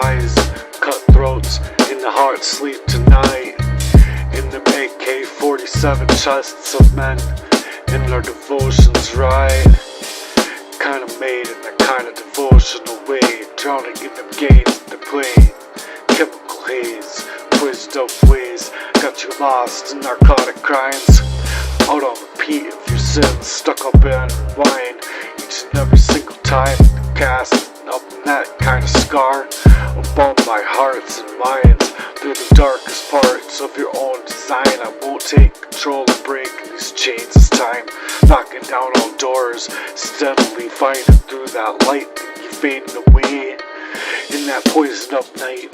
eyes, cutthroats in the heart sleep tonight. In them AK-47 chests of men, in their devotions right. Kinda made in that kinda devotional way, drowning in them games that they play. Chemical haze, twisted up ways, got you lost in narcotic crimes. Out on repeat of your sins, stuck up in wine, each and every single time. Cast up in that kind of scar upon my hearts and minds. Through the darkest parts of your own design, I won't take control and break these chains this time. Knocking down all doors, steadily finding through that light. You fading away in that poisoned up night.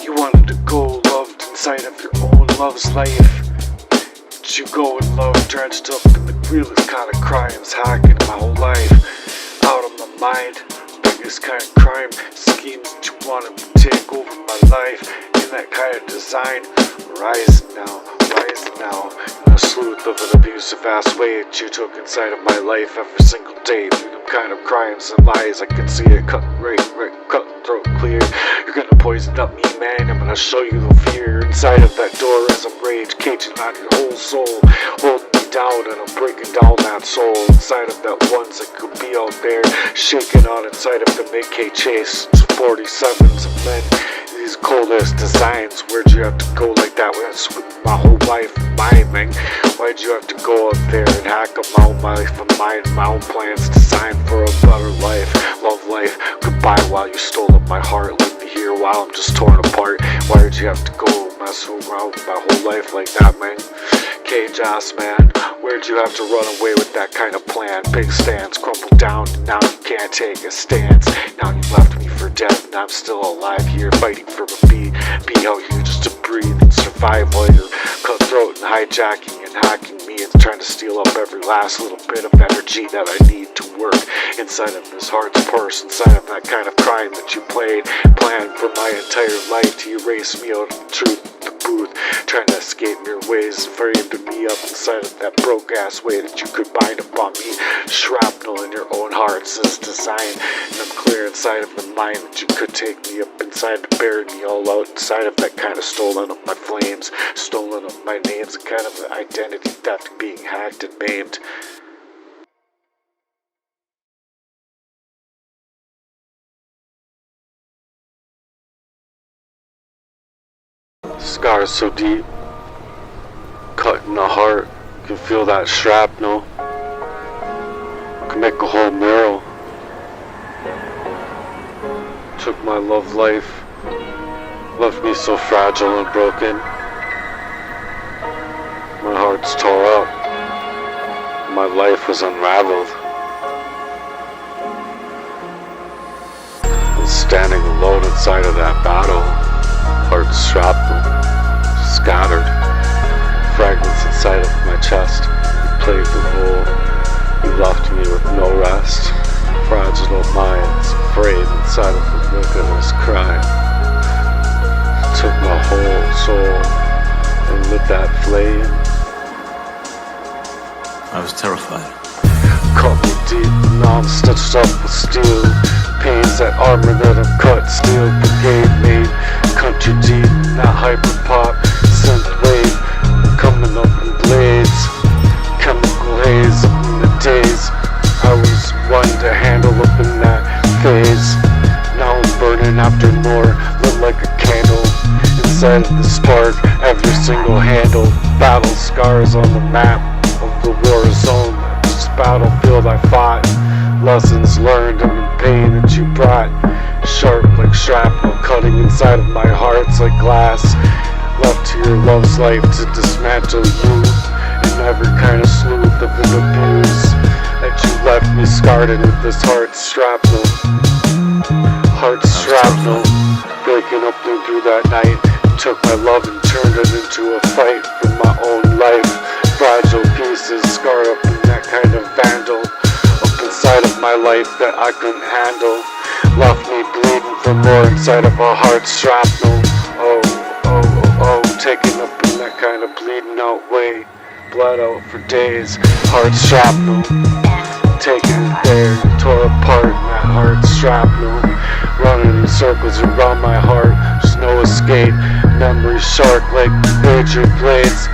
You wanted to go loved inside of your own love's life. But you go in love drenched up in the realest kind of crimes, hacking my whole life. Out of my mind, biggest kind of crime schemes that you wanted to take over my life. In that kind of design, rising now, in the sleuth of an abusive ass way that you took inside of my life every single day. Through them kind of crimes and lies, I can see it cut throat clear. You're gonna poison up me, man, I'm gonna show you the fear inside of that door as I'm rage caging on your whole soul. Holding me down and I'm breaking down that soul inside of that ones that could be out there, shaking on inside of the AK chase 47s of men. These coldest designs, where'd you have to go like that? That's with my whole life miming. Why'd you have to go up there and hack up my own life and my own plans designed for a better life? Love life, goodbye while you stole up my heart. Leave me here while I'm just torn apart. Why'd you have to go mess around with my whole life like that, man? Cage ass man, where'd you have to run away with that kind of plan? Big stance crumbled down, and now you can't take a stance. Now you left me for dead, and I'm still alive here, fighting for a be out here just to breathe and survive while you're cutthroat and hijacking and hacking me and trying to steal up every last little bit of energy that I need to work inside of this heart's purse, inside of that kind of crime that you planned for my entire life to erase me out of the truth. Booth, trying to escape your ways, framed me up inside of that broke ass way that you could bind upon me. Shrapnel in your own hearts is designed, and I'm clear inside of the mind that you could take me up inside to bury me all out inside of that kind of stolen up my flames, stolen up my names, a kind of identity theft being hacked and maimed. Scars so deep, cut in the heart, you can feel that shrapnel, can make a whole mural. Took my love life, left me so fragile and broken. My heart's tore up, my life was unraveled. I'm standing alone inside of that battle. Hearts shrapnel, scattered, fragments inside of my chest. You played the role, you left me with no rest. Fragile minds, afraid inside of the wickedest crime. Took my whole soul and lit that flame. I was terrified. Cut me deep, now I'm stitched up with steel. Pains that armor that I've cut, steel brigade made. Country deep, not hyper pop, synth wave, coming up in blades. Chemical haze in the days I was one to handle up in that phase. Now I'm burning after more, lit like a candle. Inside of the spark, every single handle. Battle scars on the map of the war zone. This battlefield I fought. Lessons learned and the pain that you brought. Sharp like shrapnel, cutting inside of my heart's like glass. Left to your love's life to dismantle you. In every kind of sleuth of an abuse that you left me scarred in with this heart's shrapnel. Heart's shrapnel, breaking up through that night. Took my love and turned it into a fight for my own life. Fragile pieces, scarred up in that kind of vandal. Inside of my life that I couldn't handle. Left me bleeding for more inside of a heart's shrapnel. Oh, taking up in that kind of bleeding out way. Bled out for days, heart's shrapnel. taken it there, tore apart my heart shrapnel, running in circles around my heart. There's no escape, memory shark like major blades,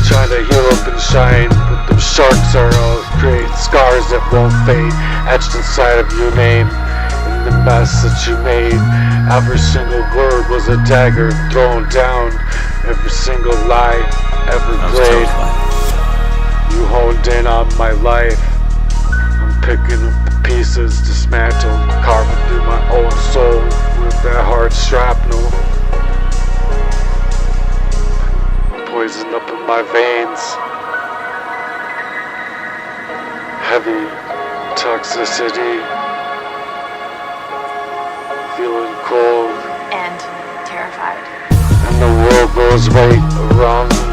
trying to heal up and shine, but them sharks are all great scars that won't fade, etched inside of your name, in the mess that you made. Every single word was a dagger thrown down, every single lie, every blade. You honed in on my life. I'm picking up the pieces, dismantled, carving through my own soul with that hard shrapnel. Poison up in my veins. Heavy toxicity. Feeling cold and terrified. And the world goes right around me.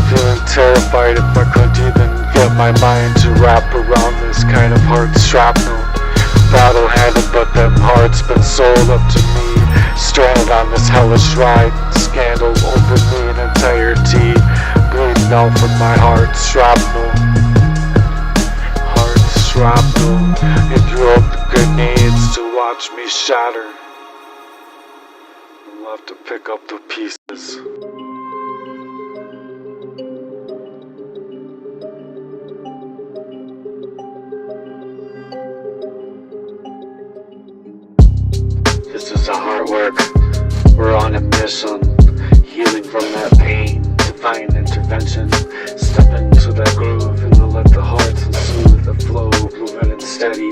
Feeling terrified if I couldn't even get my mind to wrap around this kind of hard shrapnel. Battle-handed, but them hearts been sold up to me. Stranded on this hellish ride. Scandal over me in entirety. Bleeding out from my heart shrapnel. Heart shrapnel. You threw up the grenades to watch me shatter. I'll have to pick up the pieces. This is a hard work. We're on a mission. Healing from that pain. Divine intervention. Step into that groove and we'll let the hearts soothe the flow. Moving and steady.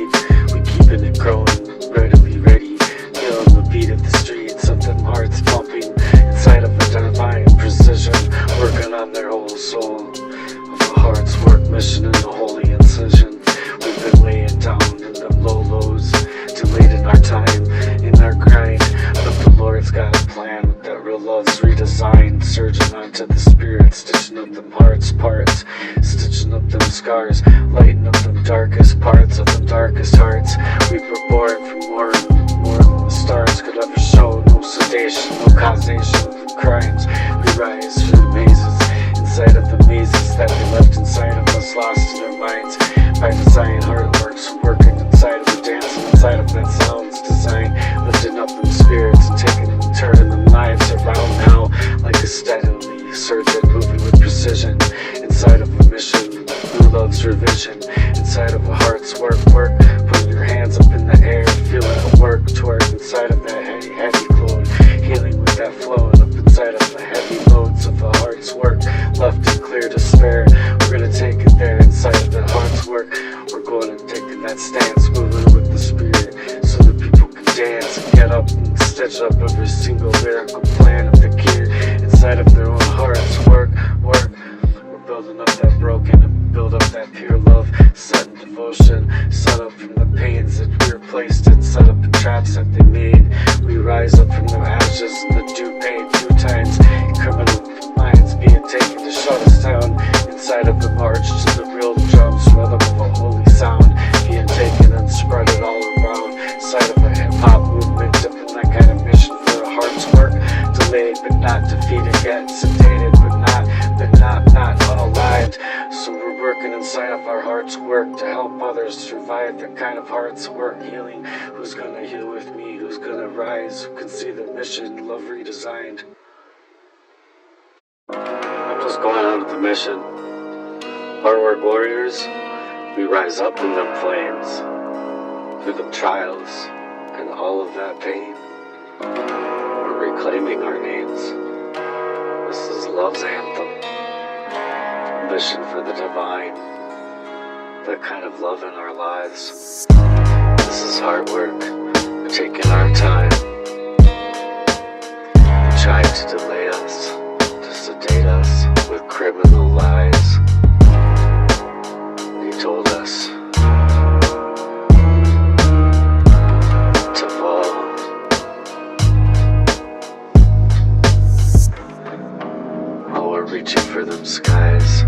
We keeping it growing. Readily ready. Feeling the beat of the streets of them hearts pumping. Inside of a divine precision. Working on their whole soul. Of the heart's work mission in a holy incision. We've been laying down in them low lows. Delayed in our time, in our grind. But the Lord's got a plan with that real love's redesigned. Surging onto the spirit, stitching up them hearts parts, stitching up them scars, lighting up them darkest parts of them darkest hearts. We were born from more than the stars could ever show. No sedation, no causation for crimes. We rise through the mazes, inside of the mazes that we left inside of us, lost in our minds. By design, heartworks working inside of the dance, inside of that sound's design, lifting up them spirits and taking and turning them lives around now, like a steadily surgeon moving with precision, inside of a mission, through love's revision, inside of a heart's work, putting your hands up in the air, feeling a work twerk inside of that heavy clone, healing with that flow, and up inside of the heavy loads of a heart's work, left in clear despair. We're gonna take it there inside of that heart's work. We're going to take that stance, moving with the spirit, so that people can dance and get up and stitch up every single lyrical plan of the gear inside of their own heart's work. We're building up that broken and build up that pure love, set in devotion, set up from the pains that we were placed in, set up in traps that they made. We rise up from the ashes and the due pain 2 times. Criminal minds being taken to shut us down. Inside of the march to the real drums, rhythm of a holy sound, being taken and spread it all around. Inside of a hip-hop movement, dipping that kind of mission for a heart's work. Delayed but not defeated yet, sedated but not unalived. So we're working inside of our heart's work to help others survive the kind of heart's work healing. Who's gonna heal with me? Who's gonna rise? Who can see the mission? Love redesigned. I'm just going on with the mission. Hardwork warriors, we rise up in them flames, through them trials and all of that pain. We're reclaiming our names. This is love's anthem, mission for the divine, that kind of love in our lives. This is hard work, we're taking our time. They tried to delay us, to sedate us with criminal lies. Told us to fall. While we're reaching for them skies,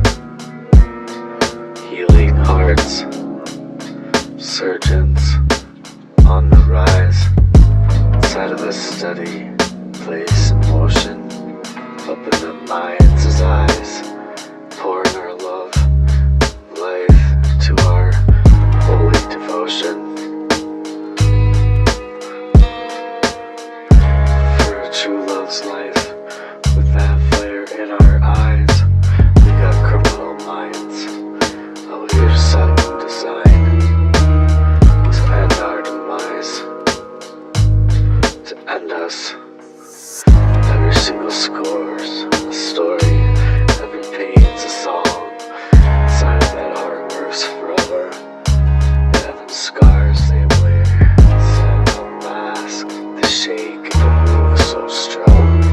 healing hearts, surgeons on the rise, inside of this steady place in motion, up in the minds' eyes, pouring our love, life to our loves life with that flare in our eyes. We got criminal minds, all we here to set up design to end our demise, to end us. Every single score's a story, every pain's a song. Inside of that heart works forever. Yeah, them scars they wear, inside of a mask, they shake and move so strong,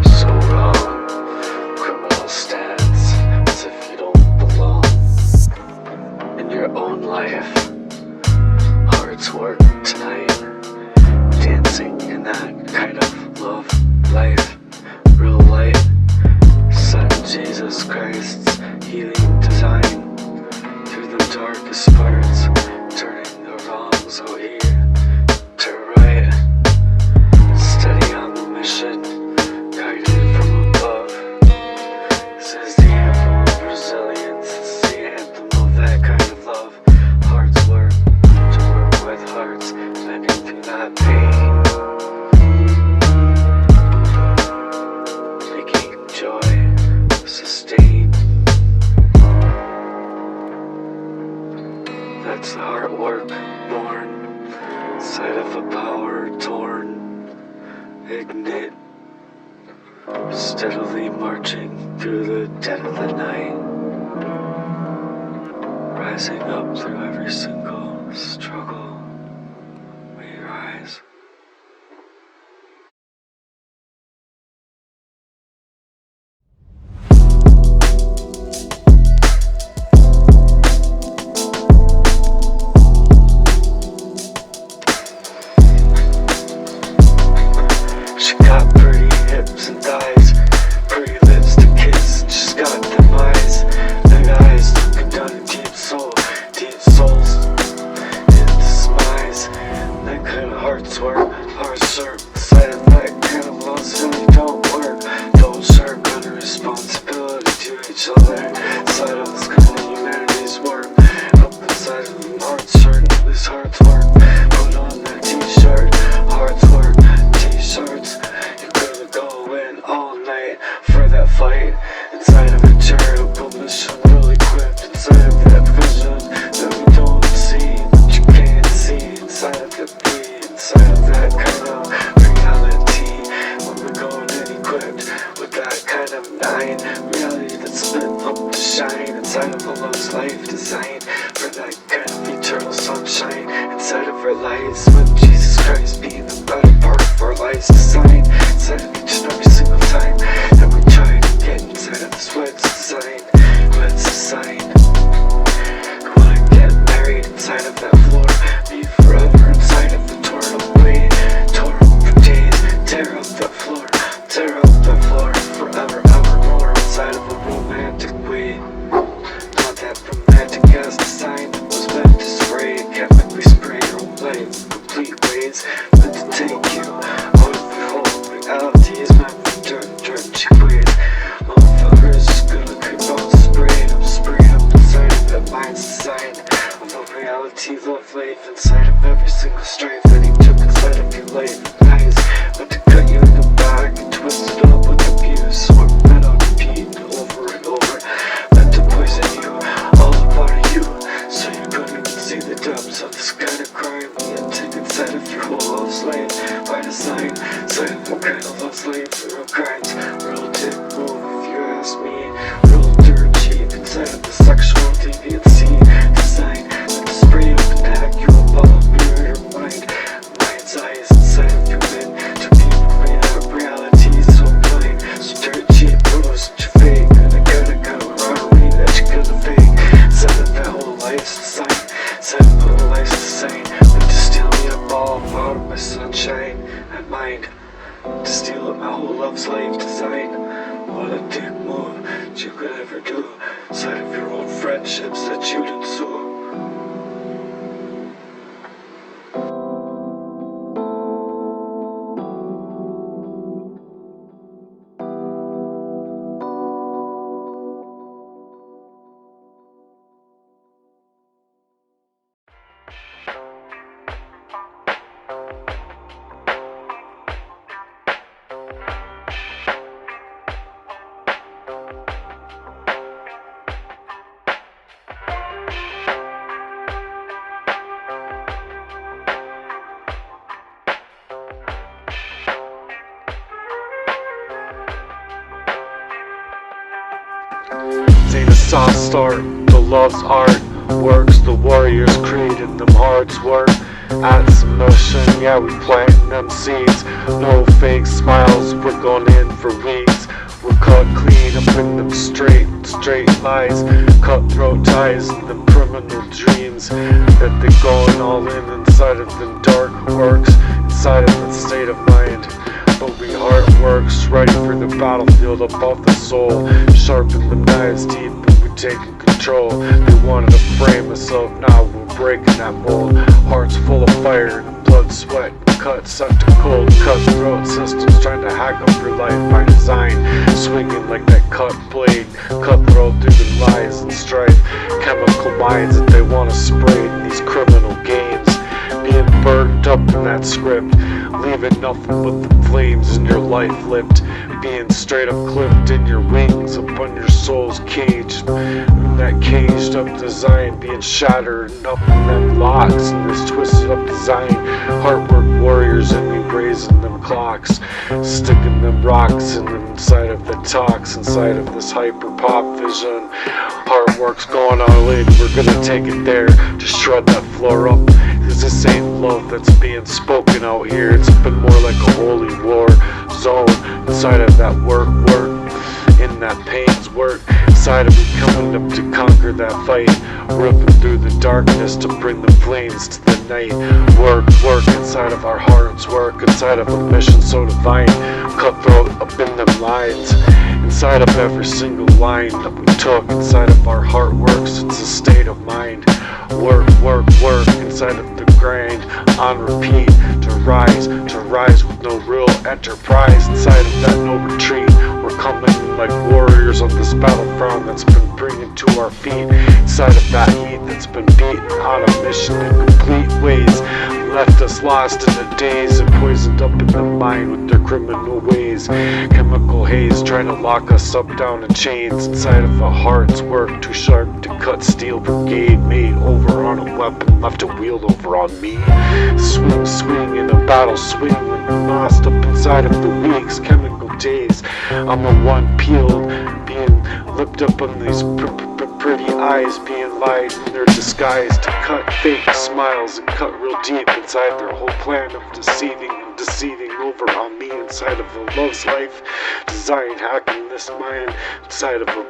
so wrong. Criminal stance, as if you don't belong in your own life. Hearts work tonight, dancing in that kind of love life, real light. Son Jesus Christ's healing design through the darkest parts, turning the wrongs out here to right. Steady on the mission, guided from above. This is the anthem of resilience, this is the anthem of that kind of love. Hearts work to work with hearts, bending through that pain, making joy sustain. That's the heart work born inside of a power torn, ignite, steadily marching through the dead of the night, rising up through every single struggle. We rise. She got pretty hips and thighs, pretty lips to kiss. She's got them eyes, big eyes looking down a deep soul, deep souls into smiles. That kind of hearts work, hearts serve. Side of that kind of loves really don't work. Don't shirk under responsibility to each other. Side of this kind of humanity's work. Up inside of them hearts shirt, this hearts work. Put on that t-shirt, hearts work. T-shirts, you gotta go in all night for that fight. Inside of a charitable mission, well equipped. Inside of that vision that we don't see, that you can't see. Inside of the beat, inside of that kind of reality. When we're going in equipped with that kind of nine reality that's lit up to shine. Inside of a love's life design for that kind of eternal sunshine. Inside of our lives with Jesus Christ being the better part of our lives design. Inside of each and every single time that we try to get inside of this wet's design. Wet's design. You wanna get married inside of that floor, be forever inside of the torn away, torn up for days. Tear up that floor, tear up that floor forever, evermore. Inside of a romantic way, not that romantic as design that was meant to spray, chemically spray your whole life in complete ways, meant to take you out of your whole reality is meant for dirt cheap ways. Motherfuckers just gonna keep on spraying up inside of that mind's design of a reality, love life inside of every single strife that he took inside of your life. Eyes meant to cut you in the back and twist it up with abuse, or meant on repeat over and over, meant to poison you, all a part of you, so you couldn't even see the depths of this kind of crime. Yet take inside of your whole love's life by design, inside of the kind of love's life for real crimes, real dick move if you ask me, real dirt cheap inside of the sexual deviancy design, meant to spray up and hack you up all up your mind, mind's eyes inside of your men, to people made out of reality so blind, so dirt cheap moves that you fake, and the kind of camaraderie that you gonna fake, inside of that whole life's design, inside of the whole life's design, meant to steal me up all out of my sunshine and mind, to steal up my whole love's life design. What a dick move that you could ever do, inside of your own friendships that you didn't sue. This ain't a soft start, the love's art works, the warriors creating them hearts work. At submission, yeah, we planting them seeds. No fake smiles, we're going in for weeds. We'll cut clean up in them straight lies, cutthroat ties and them criminal dreams that they going all in inside of them dark works, inside of that state of mind. But we heart works, ready for the battlefield above the soul. Sharpen them knives deep and we taking control. They wanted to frame us up, now we're breaking that mold. Hearts full of fire and blood, sweat, cuts such a cold cutthroat systems trying to hack up your life by design. Swinging like that cut blade, cutthroat through the lies and strife. Chemical minds that they want to spray in these criminal games. Being burnt up in that script, leaving nothing but the flames in your life lit. Being straight up clipped in your wings, up on your soul's cage. In that caged up design, being shattered up in them locks, in this twisted up design. Heartwork warriors in me raising them clocks, sticking them rocks in inside of the talks, inside of this hyper pop vision. Heartwork's going all in, we're gonna take it there to shred that floor up. Cause this ain't love that's being spoken out here. It's been more like a holy war zone. Inside of that work, in that pain's work. Inside of me coming up to conquer that fight. Ripping through the darkness to bring the flames to the night. Work inside of our hearts, work inside of a mission so divine. Cutthroat up in them lines. Inside of every single line that we took. Inside of our heart works, it's a state of mind. Work inside of the grind, on repeat, to rise with no real enterprise. Inside of that no retreat, we're coming like warriors on this battlefront that's been bringing to our feet. Inside of that heat that's been beaten on a mission in complete ways. Left us lost in the days and poisoned up in the mind with their criminal ways. Chemical haze trying to lock us up down in chains. Inside of a heart's work too sharp to cut steel brigade. Made over on a weapon, left to wield over on me. Swing in a battle swing when you're lost up inside of the weeks. Chemical days, I'm the one peeled, being lipped up on these pretty eyes, being lied in their disguise to cut fake smiles and cut real deep inside their whole plan of deceiving over on me. Inside of a love's life design, hacking this mind. Inside of a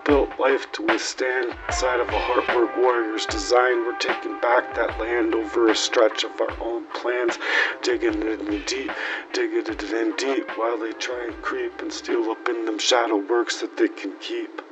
built life to withstand. Inside of a heartwork warrior's design, we're taking back that land over a stretch of our own plans. Digging it in deep while they try and creep and steal up in them shadow works that they can keep.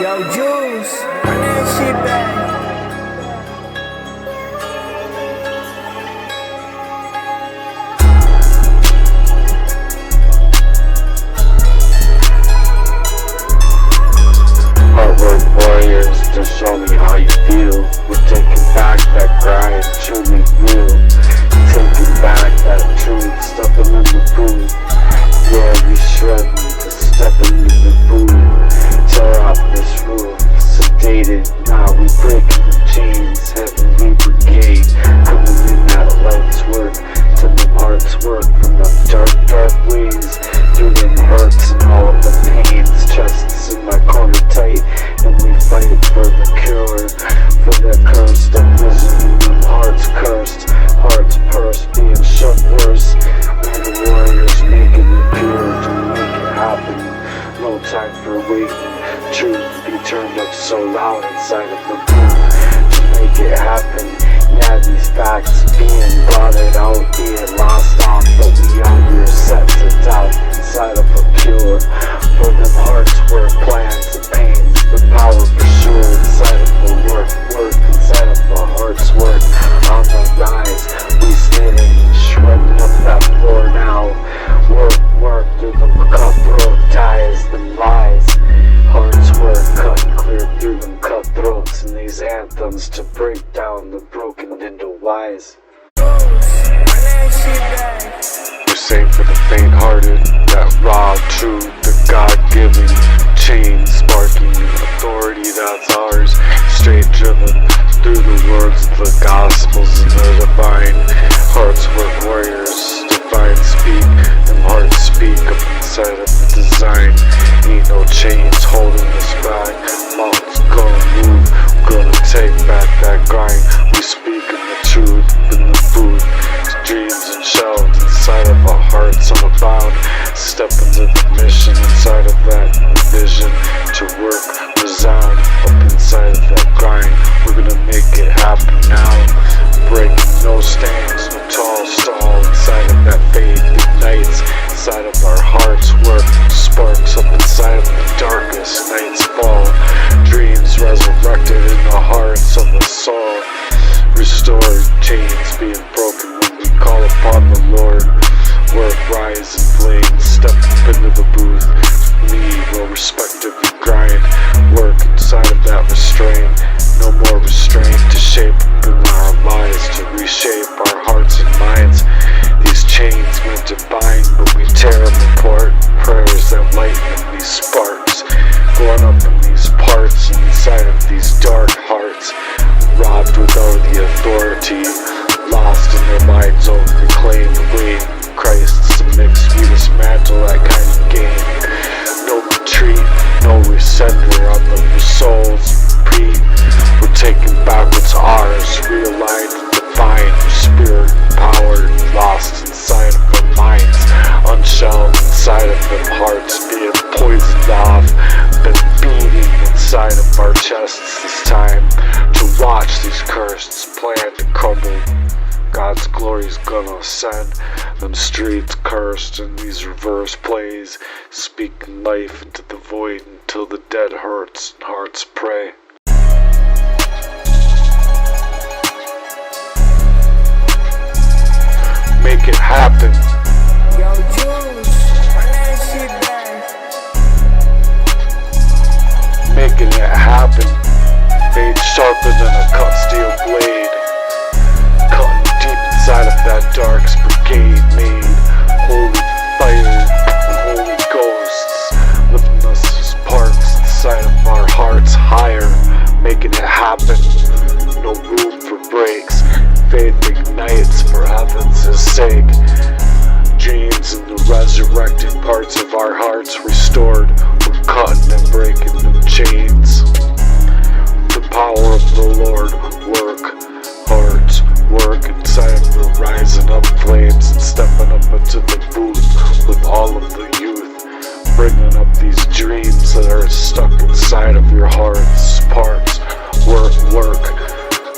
Yo, Juice, run that shit back. Heartwork warriors, just show me how you feel. We're taking back that grind, truly real. Taking back that truth, stepping in the food. Yeah, we shredding to stepping in the food. Tear off this roof, sedated, now we breaking the chains. Heavenly brigade, coming in that light's work, to them hearts work from the dark ways. Through them hurts and all of the pains, chests in my corner tight, and we fight for the cure, for that cursed up vision, them hearts cursed, hearts pursed, being shut worse. We're the warriors making it pure to make it happen. No time for waiting, truth be turned up so loud inside of the booth to make it happen. Yeah, these facts being blotted out, being lost on, but we out here set to doubt inside of a pure. For them hearts work plans and pains, the power for sure inside of the work inside of the heart's work. On the rise, we standing, shredding up that floor now. Work through the cutthroat ties, the lies. Hearts work cut clear. rise. This ain't for the faint-hearted, that raw truth, the God-given, chain-sparking authority that's ours, straight-driven through the words of the Gospels and the divine. Hearts work warriors, divine speak, and hearts speak up inside of the design. Ain't no chains holding us back, mountains gonna move, gonna take back that grind. We speak in the truth, in the booth, dreams and shelved inside of our hearts unbound. Step into the mission inside of that vision, to work, resound up inside of that grind. We're gonna make it happen now, breaking no stands, no tall stall inside of that faith ignites inside of our hearts. Work sparks up inside of the darkest nights fall, dreams resurrected in the hearts of the soul, restored, chains being broken when we call upon the Lord. Work, rise and flame, step up into the booth. Me, well respective and grind. Work inside of that restraint. No more restraint to shape up in our lives, to reshape our hearts and minds. These chains meant to bind, but we tear them apart. Prayers that lighten up these sparks, going up in these parts inside of these dark hearts, robbed without the authority, lost in their minds, reclaimed, waiting. Christ's a mix, we dismantle that kind of game. No retreat, no resender up of your souls. Repeat, we're taking back what's ours, realigned and divine. Your spirit powered, lost inside of our minds, unshelled inside of them hearts, being poisoned off, been beating inside of our chests this time, to watch these curses plan to crumble. God's glory's gonna ascend, them streets cursed in these reverse plays, speaking life into the void until the dead hurts and hearts pray. Make it happen. Yo, Juice, run that shit back. Making it happen. Fade sharper than a cut steel blade, cutting deep inside of that dark's brigade made. Holy fire and holy ghosts, lifting us as sparks inside of our hearts higher. Making it happen. No room for breaks. Faith ignites for heaven's sake. Dreams in the resurrected parts of our hearts restored. We're cutting and breaking them chains. The power of the Lord, work, hearts, work inside of the rising up flames and stepping up into the booth with all of the youth, bringing up these dreams that are stuck inside of your heart's parts. Work,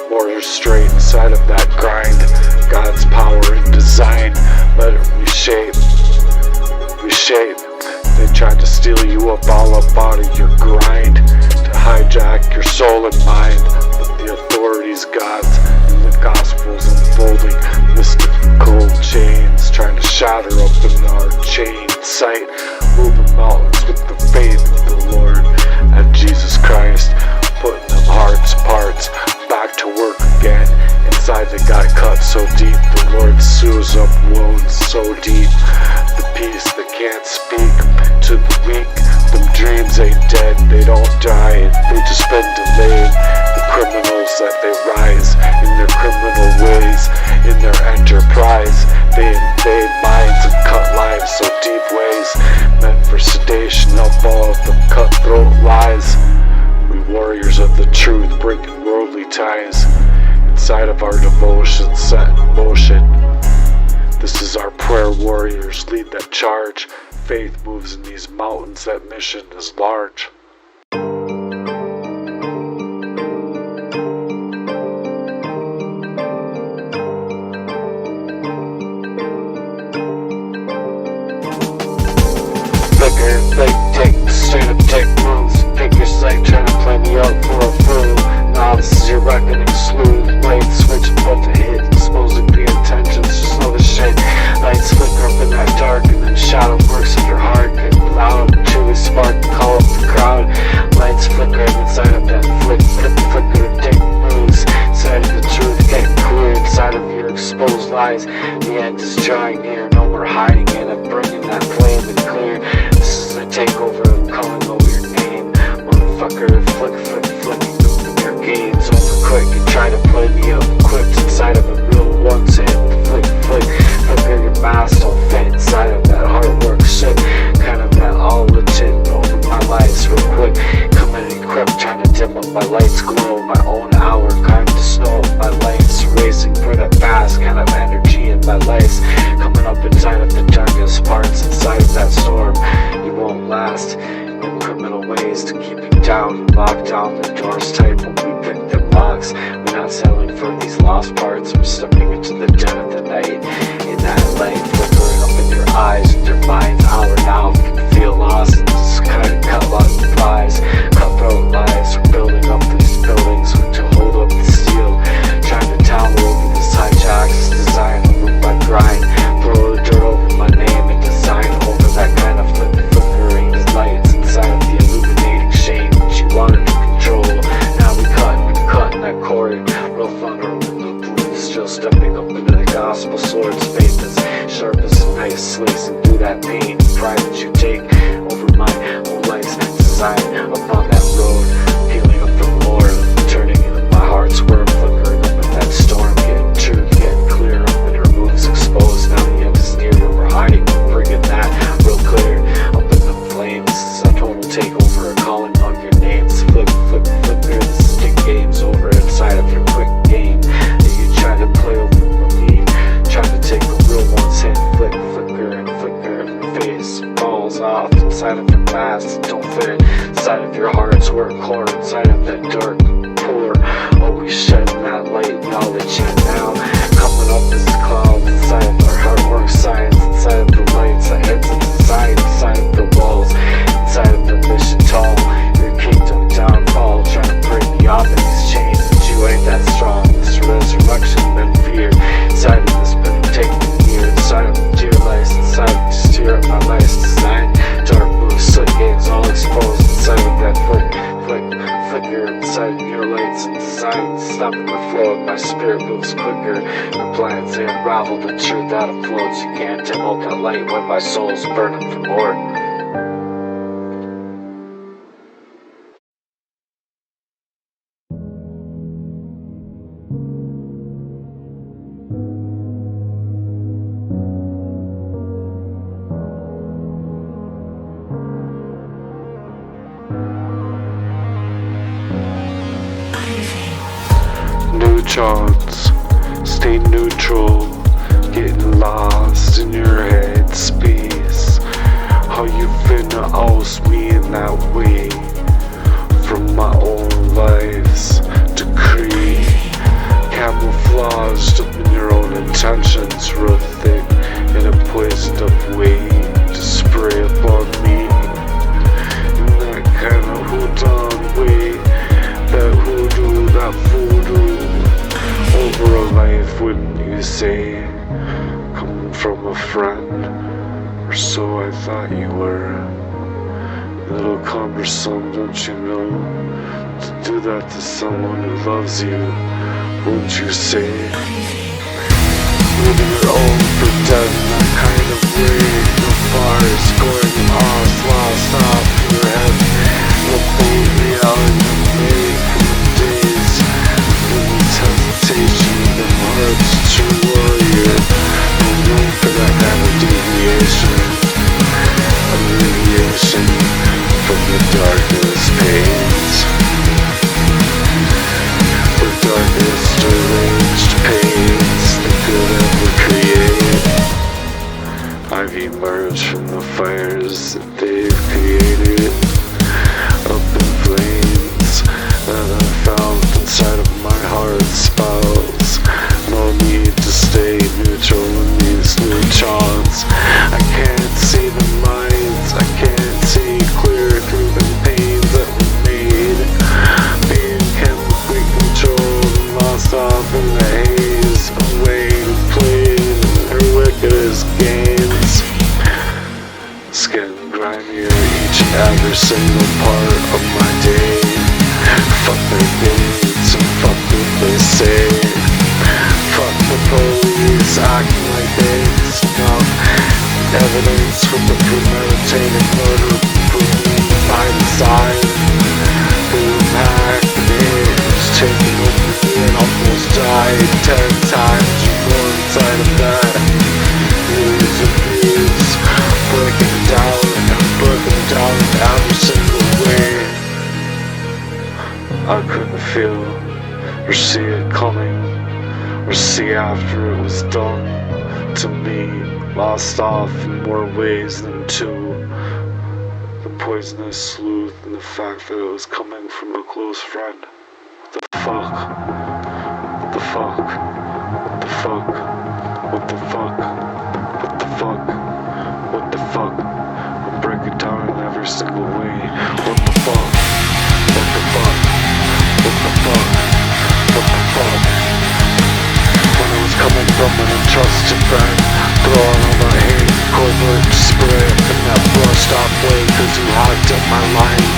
warrior straight inside of that grind. God's power and design, let it reshape. They tried to steal you up all up out of your grind, to hijack your soul and mind, but the authority's God's and the gospel's unfolding. Mystical chains trying to shatter up in our chain sight, moving mountains with the faith of the Lord and Jesus Christ, putting them hearts parts back to work again. Inside they got cut so deep, the Lord sews up wounds so deep. The peace that can't speak to the weak. Them dreams ain't dead, they don't die, they just been delayed. The criminals that they rise in their criminal ways, in their enterprise, they invade minds and cut lives so deep ways, meant for sedation up all of them cutthroat lies. We warriors of the truth, breaking worldly ties, inside of our devotion set in motion. This is our prayer warriors, lead that charge. Faith moves in these mountains, that mission is large. Flicker, take, straight up take moves. Pick your sight, trying to play me out for a fool. Nah, this is your reckoning smooth. Blade switch, about to hit, exposing the intentions, just know the shit. Lights flicker up in that dark, and then shadow works in your heart. Get loud, truly spark, call up the crowd. Lights flickering inside of that flicker to take moves. Inside of the truth, get clear inside of you. take over, I'm calling over your name. Motherfucker, flick, flick, flick, your games over quick. You try to play me up quick inside of a real one's hit. Flick, flick, flicker, your mask don't fit inside of that hard work shit. Kind of that all legit over my lights real quick. Coming in quick, trying to dim up my lights glow. My own hour, kind of snow. My lights racing for that fast kind of energy in my lights. Coming up inside of the darkest parts inside of that storm. You won't last in criminal ways to keep you down. Lock down the doors tight when we pick the locks. We're not settling for these lost parts. We're stepping into the dead of the night. In that light flickering up in your eyes and your mind's hour now. If you feel lost, it's kind of cut lots of lies. Cutthroat lies. We're building up these buildings to hold up the steel. Trying to tower over this hijacks. Design over my grind. Throw the dirt over my name and design over that kind of flickering lights inside of the illuminating shame that you wanted to control. Now we cutting that cord. Real thunder over the booth. Still stepping up into the gospel swords. Faith as sharp as a knife slicing through that pain. Pride that you take over my whole life's design. Upon that road, peeling up the Lord, turning into my heart's worm, flickering up in that storm. Getting truth, getting clear up in your moves exposed. Now the end is near, we're hiding, we're bringing that real clear. Up in the flames, it's a total takeover, calling on your names. Flick, flick, flicker, the stick game's over inside of your quick game that you try to play over me. Trying to take a real one's hit, flick, flicker, and flicker of your face falls off inside of your mask. Don't fit inside of your heart's work core, inside of that dark core. Always shedding that light knowledge, and now coming up as a cloud inside of our hard work science, inside of the lights, the heads of design, inside of the walls, inside of the mission tall. Your kingdom downfall, trying to break me off in these chains, but you ain't that strong. This resurrection been feared inside of this, been taken here inside of the dear lights, inside of this tear of my life's design. Dark moves, slick games, all exposed inside of that flicker inside of your lights and design. Stopping the flow of my spirit moves quicker. Your plans, they unravel the truth out of floats. You can't dim out that light when my soul's burning for more. Neutrons, stay neutral, getting lost in your head space. How you finna oust me in that way from my own life's decree? Camouflaged up in your own intentions, real thick in a poisoned up way to spray upon me. In that kind of hoodoo way, that hoodoo, that voodoo. Over a life, wouldn't you say? Coming from a friend, or so I thought you were. A little cumbersome, don't you know? To do that to someone who loves you, won't you say? Living your own for dead in that kind of way. No bars, going off, lost off your head. No bold reality made from the days. Hesitation, the heart's true warrior. No room for that kind of deviation. Alleviation from the darkest pains. The darkest deranged pains that could ever create. I've emerged from the fires that they've created. Up in flames that I found inside of my heart spells. No need to stay neutral in these neutrons. I can't see the minds, I can't see clear through the pains that were made. Being chemically controlled and lost off in the haze. Away to play their wickedest games. Skin grimier each and every single part of my day. Fuck their dates and fuck what they say. Fuck the police acting like they snuff evidence from the premeditated murder 10 times more inside of that. Years of years, breaking down every single way. I couldn't feel or see it coming, or see after it was done to me, lost off in more ways than two. The poisonous sleuth and the fact that it was coming from a close friend. What the fuck? What the fuck? What the fuck? What the fuck? What the fuck? What the fuck? I'll break it down in every single way. What the fuck? What the fuck? What the fuck? What the fuck? When it was coming from an entrusted friend, throwing all the hate, covert spray up in that brushed off way, cause you hacked up my line,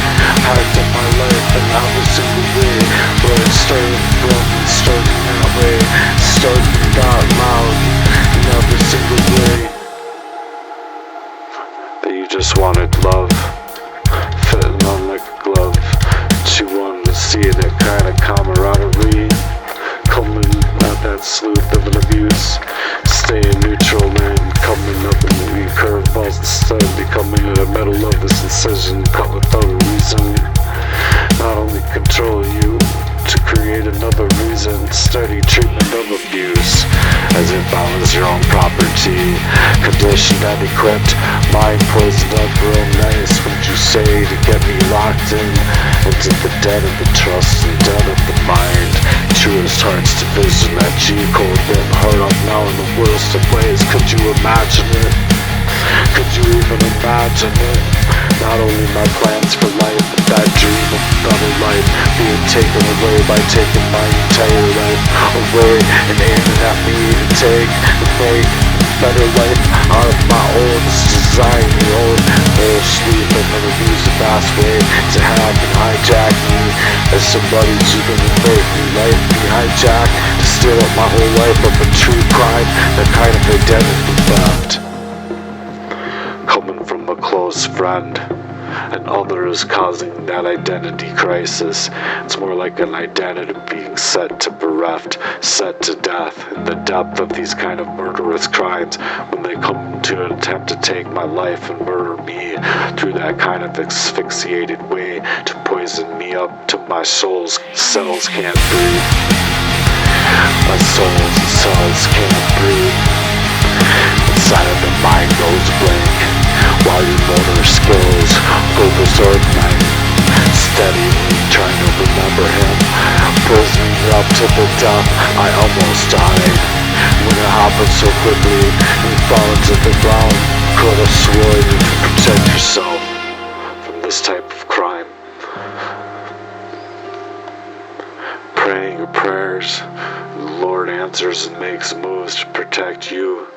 hacked up my life in every single way. Where it started from and starting that way, starting out loud in every single way. That you just wanted love, fitting on like a glove. That you wanted to see that kind of camaraderie coming at that sleuth of an abuse. Staying neutral and coming up in the curveballs instead of becoming in the middle of this incision, cut without a reason. Not only controlling you to create another reason, steady treatment of abuse, as if I was your own property, conditioned and equipped, mind poisoned up real nice. Would you say to get me locked in into the dead of the trust and dead of the mind? Truest heart's division, that G-code getting hard up now in the worst of ways. Could you imagine it? Could you even imagine it? Not only my plans for life, but that dream of a better life being taken away by taking my entire life away and aiming at me to take and make a better life out of my own design, your own whole sleep. I'm gonna use the fast way to have and hijack me as somebody who's gonna make me life be hijacked to steal up my whole life of a true crime, that kind of identity theft. Coming from a close friend and others causing that identity crisis. It's more like an identity being set to bereft, set to death in the depth of these kind of murderous crimes, when they come to attempt to take my life and murder me through that kind of asphyxiated way, to poison me up to my soul's cells can't breathe. My soul's cells can't breathe. Inside of the mind goes blank, while your motor skills go berserk night. Steady trying to remember him, pulls me up to the top. I almost died when it happened so quickly and fall into the ground. Could have sworn you to protect yourself from this type of crime. Praying your prayers, the Lord answers and makes moves to protect you.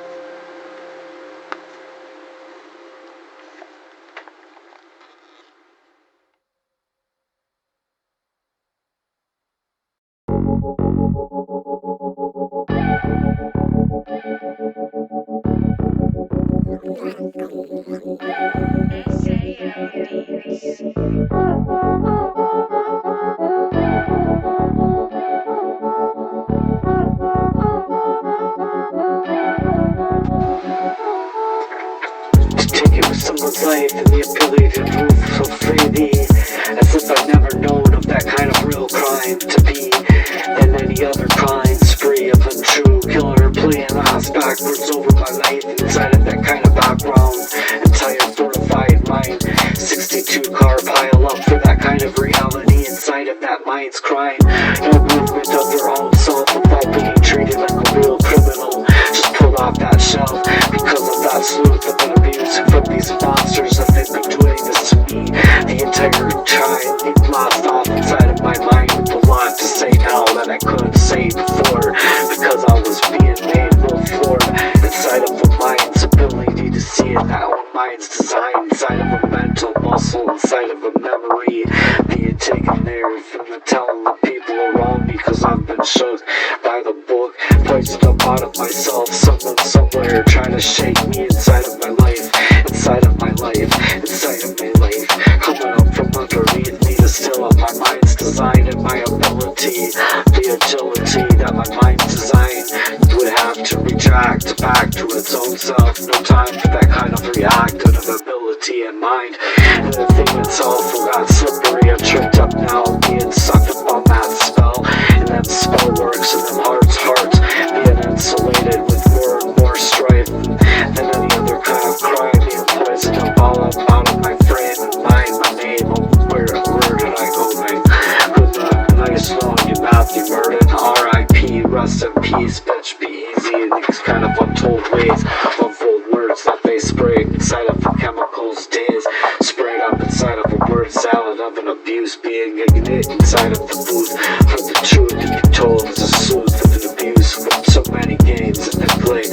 Someone's life and the ability to move so freely, as if I've never known of that kind of real crime to be than any other crime spree of a true killer playing ass backwards over my life inside of that kind of background. Entire TeRRoFied mind, 62 car pile up for that kind of reality inside of that mind's crime. No movement of their own self without being treated like a real criminal, just pulled off that shelf because of that sleuth of an abuse from these monsters that they've been doing this to me. The entire time they lost off inside of my mind with a lot to say now that I couldn't say before, because I was being made real floored inside of a mind's ability to see it now. A mind's design inside of a mental muscle, inside of a memory being taken there from the telling the people around me, because I've been shook by the book, poisoned up out of myself. Someone somewhere trying to shake me inside of my life, inside of my life, inside of my life, coming up from underneath me to steal up my mind's design and my ability, the agility that my mind's design its own self. No time for that kind of reactive ability in mind. And the thing itself got slippery and tricked up now, being sucked up on that spell. And that spell works in them hearts, being insulated with more strife than any other kind of crime. Being poisoned up all up out of my frame and mind, my name. Oh, where did I go, man? With a nice long you Matthew Murden, R.I.P. Rest in peace, bitch, be easy. In these kind of untold ways, unfold words that they spray inside of the chemicals days, sprayed up inside of a word salad of an abuse, being ignorant inside of the booth. For the truth to be told is a soothe of an abuse. With so many games that they play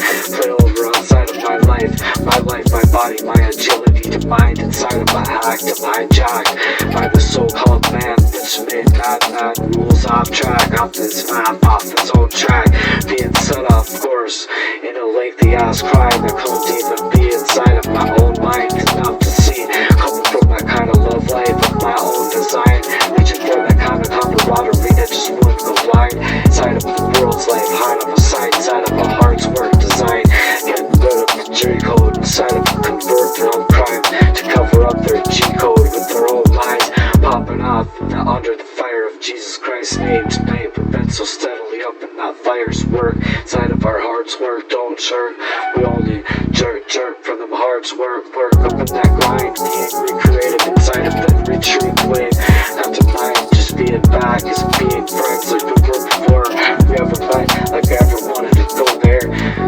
over outside of my life, my body, my agility to mind inside of a hack, to hijack by the so-called man, bitch made mad rules off track, off this map, off its own track, being set off course in a lengthy ass crime that couldn't even be inside of my own mind. Enough to see, coming from that kind of love life of my own design, reaching for that kind of camaraderie that just wouldn't go blind. Inside of the world's life, heart of a sight, inside of a heart's work design, getting rid of the G code, inside of a convert their own crime to cover up their G code with their own lies, popping off under the fire of Jesus Christ's name tonight. We've been so steadily up in that fire's work, inside of our heart's work, don't jerk. We only jerk from them heart's work up in that grind, being recreated inside of that retreat wave. Not to mind, just being back is being friends like we were before we ever met, like I ever wanted to go there.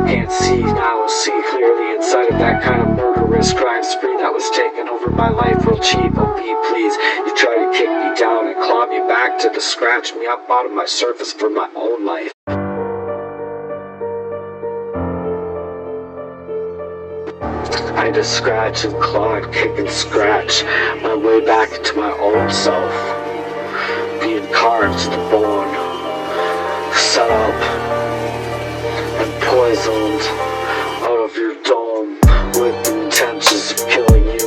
Can't see now, see clearly inside of that kind of murderous crime spree that was taking over my life real cheap. Oh, be please, you try to kick me down and claw me back to scratch me up out of my surface for my own life. I had to scratch and claw and kick and scratch my way back into my own self, being carved to the bone, set up and poisoned out of your dome with the intentions of killing you.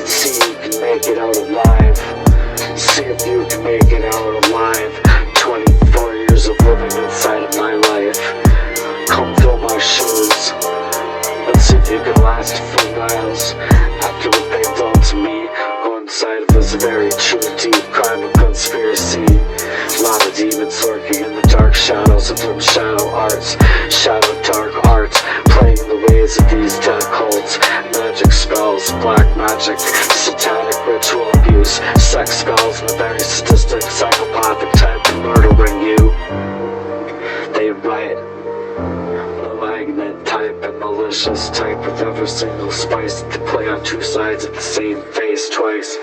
See if you can make it out alive. See if you can make it out alive. 24 years of living inside of my life. Come fill my shoes. Let's see if you can last for miles after what they've done to me. Go inside of this very true deep crime and conspiracy. A lot of demons lurking in the dark shadows of them shadow arts, shadow dark arts, playing the ways of these dead cults. Magic spells, black magic, satanic ritual abuse, sex spells, and a very sadistic psychopathic type of murdering you. They write malignant type and malicious type with every single spice to play on two sides of the same face twice.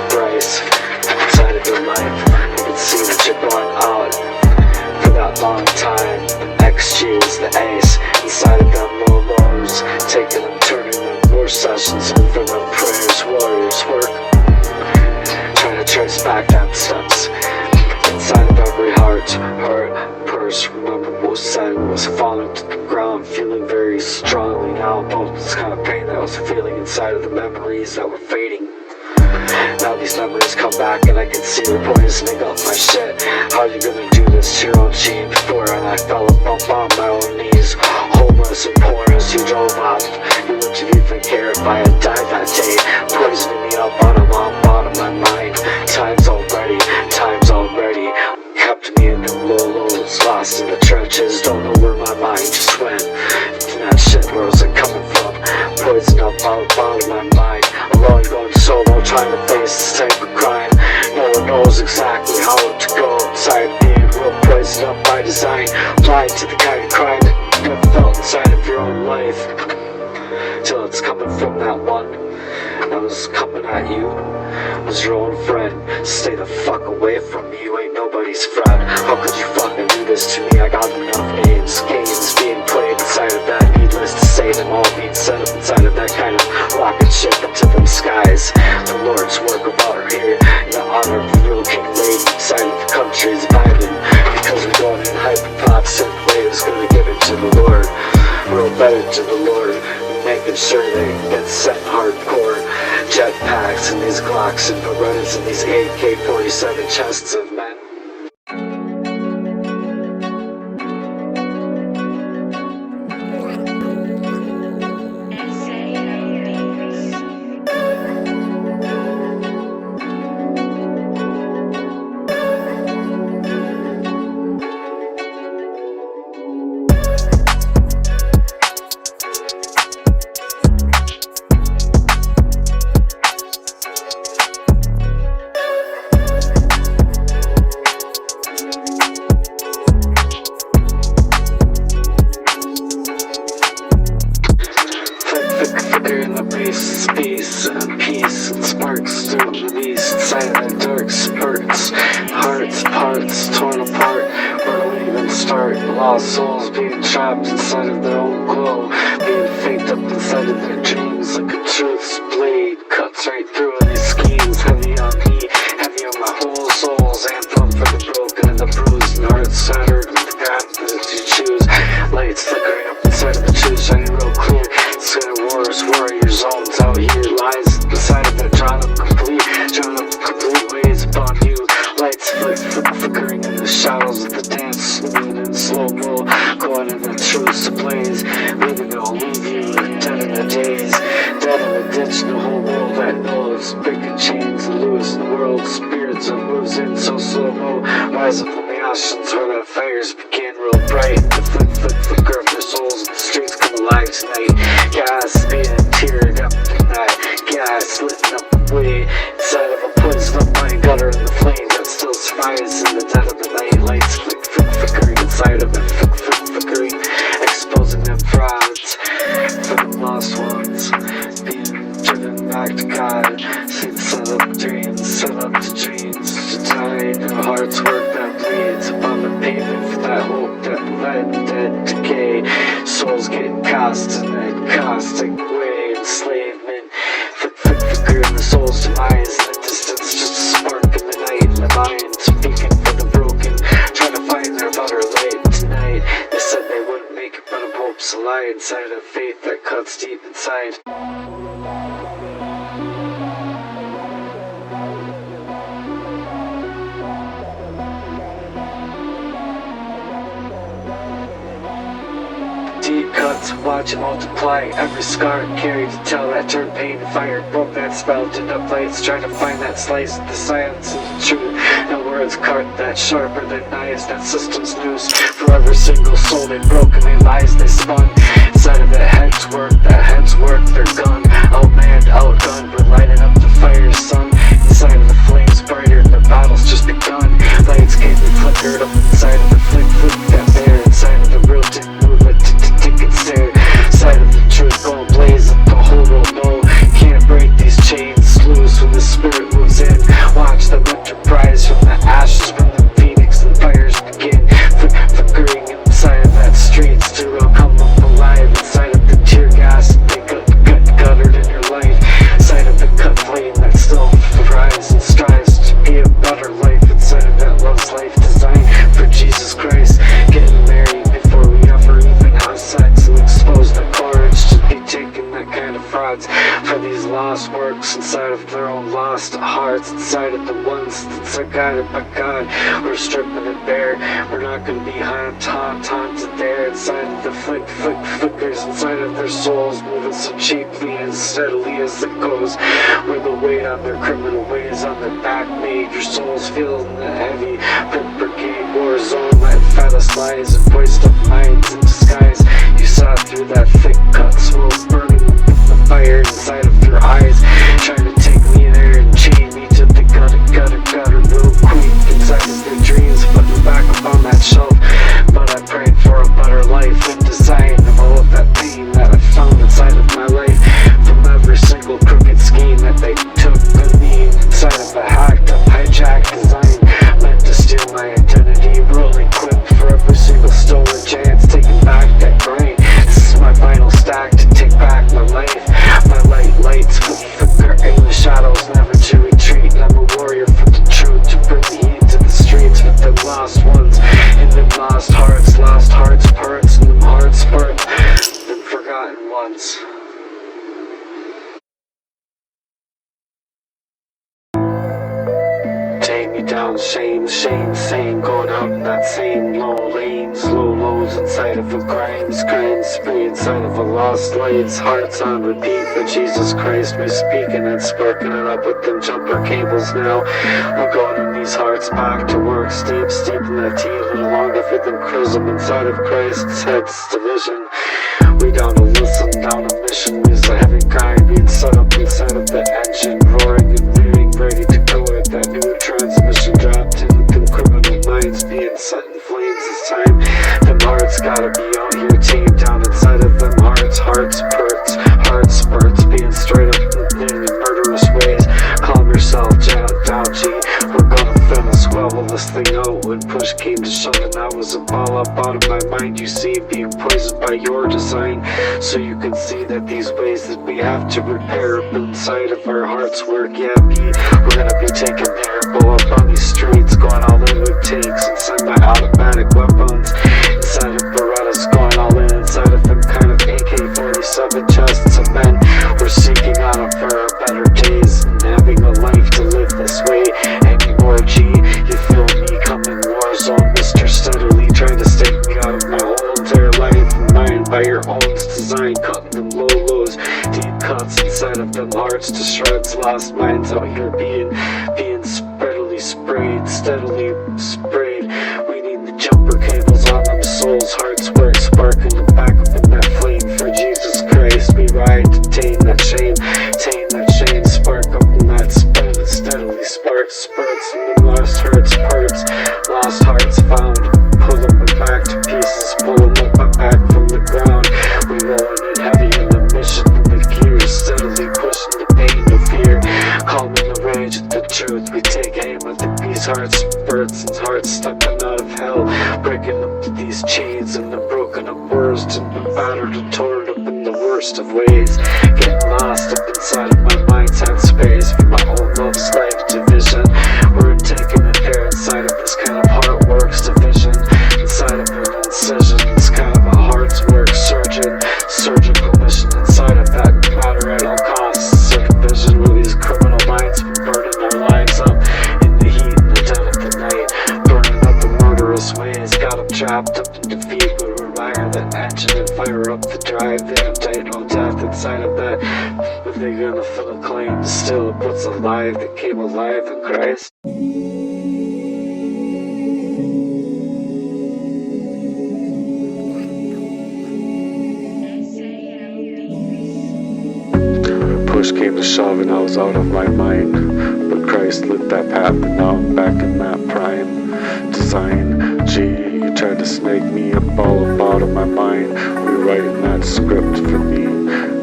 Thrice inside of your life, I can see that you're going out for that long time. XG is the ace inside of them low lows, taking them, turning them more sessions in from them prayers, warriors work, trying to trace back them steps inside of every heart, purse. Remember what was said was falling to the ground, feeling very strongly now about this kind of pain that I was feeling inside of the memories that were fading. Now these memories come back and I can see you're poisoning up my shit. How you gonna do this to your own cheek? Before I fell up on my own knees, homeless and poor as you drove off. You wouldn't even care if I had died that day, poisoning me up on a long bottom of my mind. Time's already kept me in the low lows, lost in the trenches, don't know where my mind just went. And that shit, where was it coming from? Poison up out of my mind, alone going solo, trying to face this type of crime. No one knows exactly how to go inside, being real poisoned up by design, blind to the kind of crime that you have felt inside of your own life. Till it's coming from that one that was coming at you, was your own friend. Stay the fuck away from me, you ain't nobody's friend. How could you fucking do this to me? I got enough names, games being played inside of that, needless to say them all being set up inside of that kind of rocket ship into them skies. The Lord's work of art here, in the honor of the real king lady inside of the country's vibing, because we're going in hyper-pop-synth waves, gonna give it to the Lord, real better to the Lord, making sure they get set hardcore. Jetpacks and these Glocks and Berettas and these AK-47 chests of men. that sparks through the beast inside of the dark spurts. Hearts, parts, torn apart. Where do we even start? Lost souls being trapped inside of their own glow, being faked up inside of their dreams like a truth's blade. Cuts right through these schemes. Heavy on me, heavy on my whole soul's anthem for the broken and the bruised and hearts shattered with the path that you choose. Lights flickering up inside of the truth, shining real clear. Inside of wars, warrior zones out here. Lies beside of it, drawn up complete ways upon you. Lights flickering in the shadows of the dance, moving in slow-mo, going in the truths ablaze. Leaving it all, leave you dead in the days, dead in the ditch, the whole world that knows. Breaking chains and loose in the world, spirits that moves in so slow-mo. Rise up from the oceans where the fires begin real bright. The flicker of their souls in the streets come alive tonight. Gas being teared up tonight, gas lit up the way inside of a poison up my gutter in the flame that still survives in the dead of the night. Lights flickering inside of it, flickering, exposing them frauds for the lost ones, being driven back to God. Set up to dreams to die. Their hearts work that bleeds upon the pavement for that hope that led dead decay. Souls getting cast in that caustic way, enslavement. Flickering the soul's demise in the distance, just a spark in the night. In the mind, speaking for the broken, trying to find their butter light tonight. They said they wouldn't make it, but hope's a lie inside of faith that cuts deep inside. Deep cuts, watch it multiply. Every scar carried to tell that turned pain and fire. Broke that spell, dimmed up lights, trying to find that slice of the silence of the truth. No words cut that sharper than knives, that system's noose. For every single soul they broke and they lies they spun. Inside of that head's work, they're gone. Outmanned, outgunned, we're lighting up the fire's sun. Inside of the flames brighter, the battle's just begun. Lights came and flickered up inside of the flick that bear. Inside of the real movement, tick and stare. Inside of the truth going blaze, the whole world know. Can't break these chains loose when the spirit moves in. Watch them enterprise from the ashes, from the phoenix and fires begin. Flickering inside of that streets to come up alive. Inside of the tear gas, they guttered in your life. Inside of the cut flame that still thrives and strives to be a better life. Inside of that love's life designed for Jesus Christ. Getting married before we ever even have sex, and expose the courage to be taking that kind of frauds for these lost works inside of their own lost hearts. Inside of the ones that's guided by God, we're stripping it bare. We're not gonna be haunted there. Inside of the flickers inside of their souls, moving so cheaply and steadily as it goes. Where the weight on their criminal ways on their back made your souls feel in the heavy brigade war zone. That fattest lies and poised up minds in disguise. You saw through that thick cut smoke burning the fire inside of your eyes, trying to take me there and chain me to the gutter real quick inside of your dreams, putting back up on that shelf. But I prayed for a better life and design of all of that pain that I found inside of my life, from every single crooked scheme that they took from me. Inside of a hacked up hijacked design meant to steal my identity, real equipped for every single stolen chance, taking back that grind. This is my final stack to take back my life. My lights flicker in the shadows, never to retreat. I'm a warrior for the truth, to bring the heat to the streets with them lost ones and them lost hearts parts and them heart spurts, them forgotten ones. Take me down, shame, same, going out in that same low lanes, low lows inside of a grind, spree inside of a lost lights, hearts on repeat for Jesus Christ. We're speaking and sparking it up with them jumper cables now. We're going in these hearts back to work, steep in that tea, a little longer for them chrism inside of Christ's head's division. We down to listen, down a mission, is a heavy grind being set up inside of the engine, roaring and reading, ready to go at that new transmission dropped in with them criminal minds being set in flames this time. Them hearts gotta be out here tamed down inside of them hearts spurts being straight up in murderous ways. push came to shove and I was a ball up out of my mind. You see, being poisoned by your design, so you can see that these ways that we have to repair up inside of our hearts work. Yeah, we're gonna be taking there, blow up on these streets, going all in with tanks and semi-automatic weapons, inside of Berettas, going all in inside of them kind of AK-47 chests of men. We're seeking out for better days and having a life to live this way anymore. G, you feel me coming war zone, Mr. Steadily trying to stake me out of my whole entire life and mine by your own design, cutting them low lows, deep cuts inside of them hearts to shreds. Lost minds out here being steadily sprayed. We need the jumper cables on them souls, hearts work, sparking the back up in that flame for Jesus Christ. We ride to tame that chain, spark up in that spell, steadily sparks, spurts, and then lost hurts, parts, lost hearts found, pull them back to pieces, pull them up back from the ground. We rolling in heavy in the mission, in the gears, steadily pushing the pain, the fear, calming the rage at the truth. We take aim at the peace, hearts, spurts, and hearts stepping out of hell, breaking up these chains and the broken up words, and the battered and torn up in the worst of ways, getting lost up inside of my mind's head space for my own love's life division. We're taking it there inside of this kind of heart works division, inside of an incision. It's kind of a heart's work surgical mission inside of that matter at all costs. Vision where these criminal minds been burning our lives up in the heat and the dead of the night, burning up in murderous ways. Got them trapped up in defeat, but we're higher than engine and fire up the drive. They don't take no death inside of that, but they're gonna feel a claim to still what's alive that came alive in Christ. Push came to shove and I was out of my mind, but Christ lit that path and now I'm back in that prime design. G, you tried to snake me up all out of my mind, rewriting that script for me,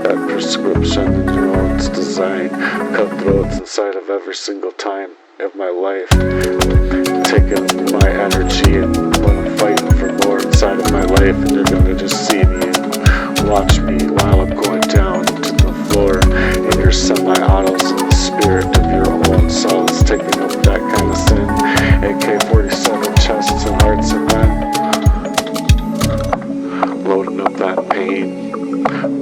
that prescription in your own design, cutthroats inside of every single time of my life, taking my energy and when I'm fighting for more inside of my life, and you're gonna just see me and watch me while I'm going down to the floor in your semi-autos in the spirit of your own souls, taking up that kind of sin, AK-47 chests and hearts and men, loading up that pain,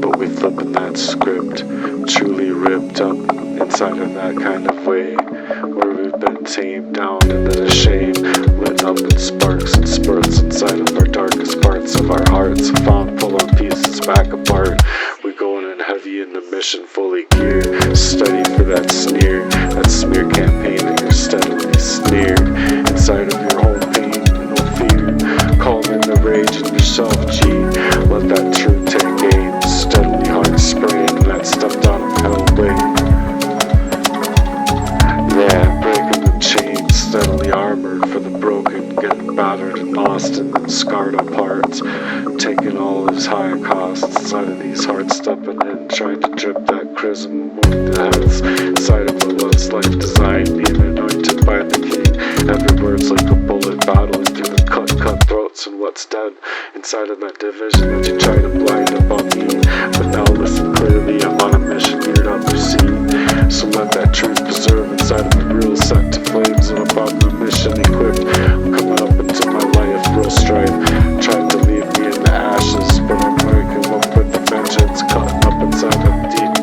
but we flipping that script, truly ripped up inside of that kind of way, where we've been tamed down into the shame, lit up in sparks and spurts inside of our darkest parts of our hearts, found pulling pieces back apart. We going in heavy in the mission, fully geared, steady for that smear campaign that you're steadily sneered inside of your own pain, no fear, calming the rage in yourself. G, let that truth take aim, steadily heart spraying that stuff down of hell way. Yeah, breaking the chains, steadily armored for the broken, getting battered and lost in them scarred up hearts, taking all his high costs inside of these hearts, stepping in, trying to drip that chrism with the heads inside of a love's life design, being anointed by the king. Every word's like a bullet battling through the cutthroats and what's dead inside of that division that you try to blind up on me. But now listen clearly, I'm on a mission here to proceed. So let that truth preserve inside of a real set to flames, and I'm on my mission equipped. I'm coming up into my life, real strife, trying to leave me in the ashes, but I'm waking up with the vengeance, cutting up inside of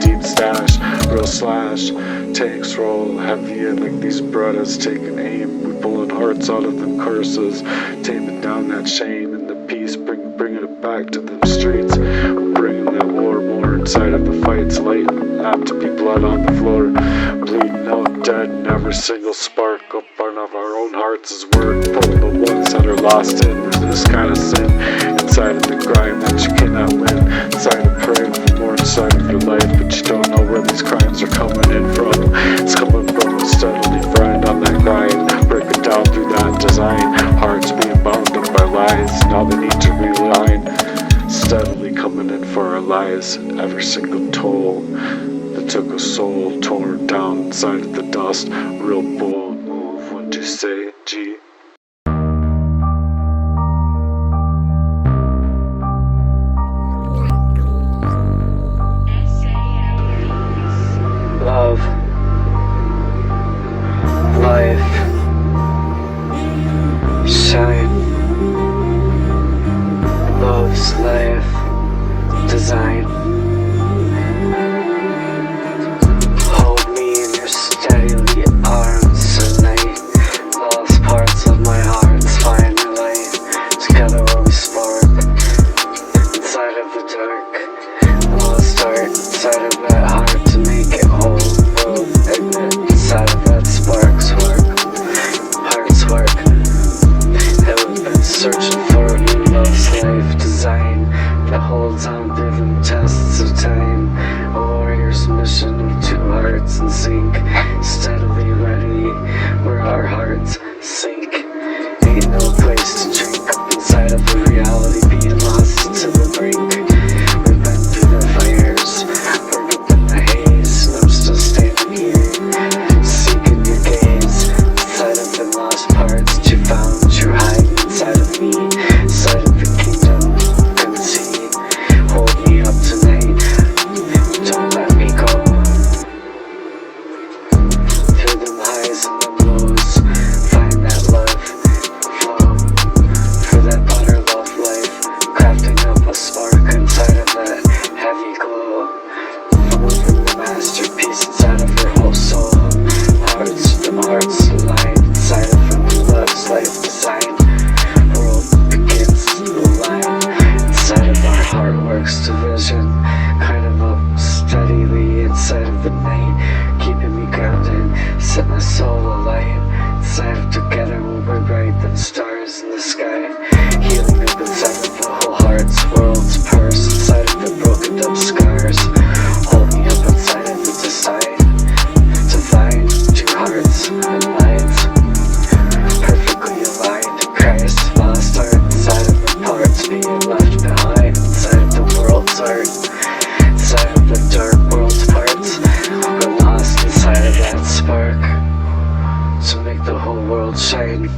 deep stash, real slash. Tanks roll heavy in like these Berettas, taking aim. We pulling hearts out of them curses, taming down that shame and the peace, bringing it back to them streets. We're bringing that war more inside of the fights, light, apt to be blood on the floor, bleeding out dead, and every single spark up out of our own hearts is work, pulling the ones that are lost in this kind of sin, inside of the grime that you cannot win, inside of praying for more inside of your life, but you don't know where these crimes are coming in from. It's coming from steadily grind on that grind, break it down through that design, hearts being bound up by lies, now they need to realign, steadily coming in for our lives, every single toll that took a soul, torn down inside of the dust, real bold move, wouldn't you say, G? soul alight. Inside of together we'll be bright than stars in the sky. Healing up inside of the whole heart's world's purse. Inside of the broken up scars. Hold me up inside of the decide to find two hearts and minds perfectly aligned to Christ. Lost art inside of the parts being left behind. Inside of the world's art. Inside of the dark world's parts. We're lost inside of that spark. To make the whole world shine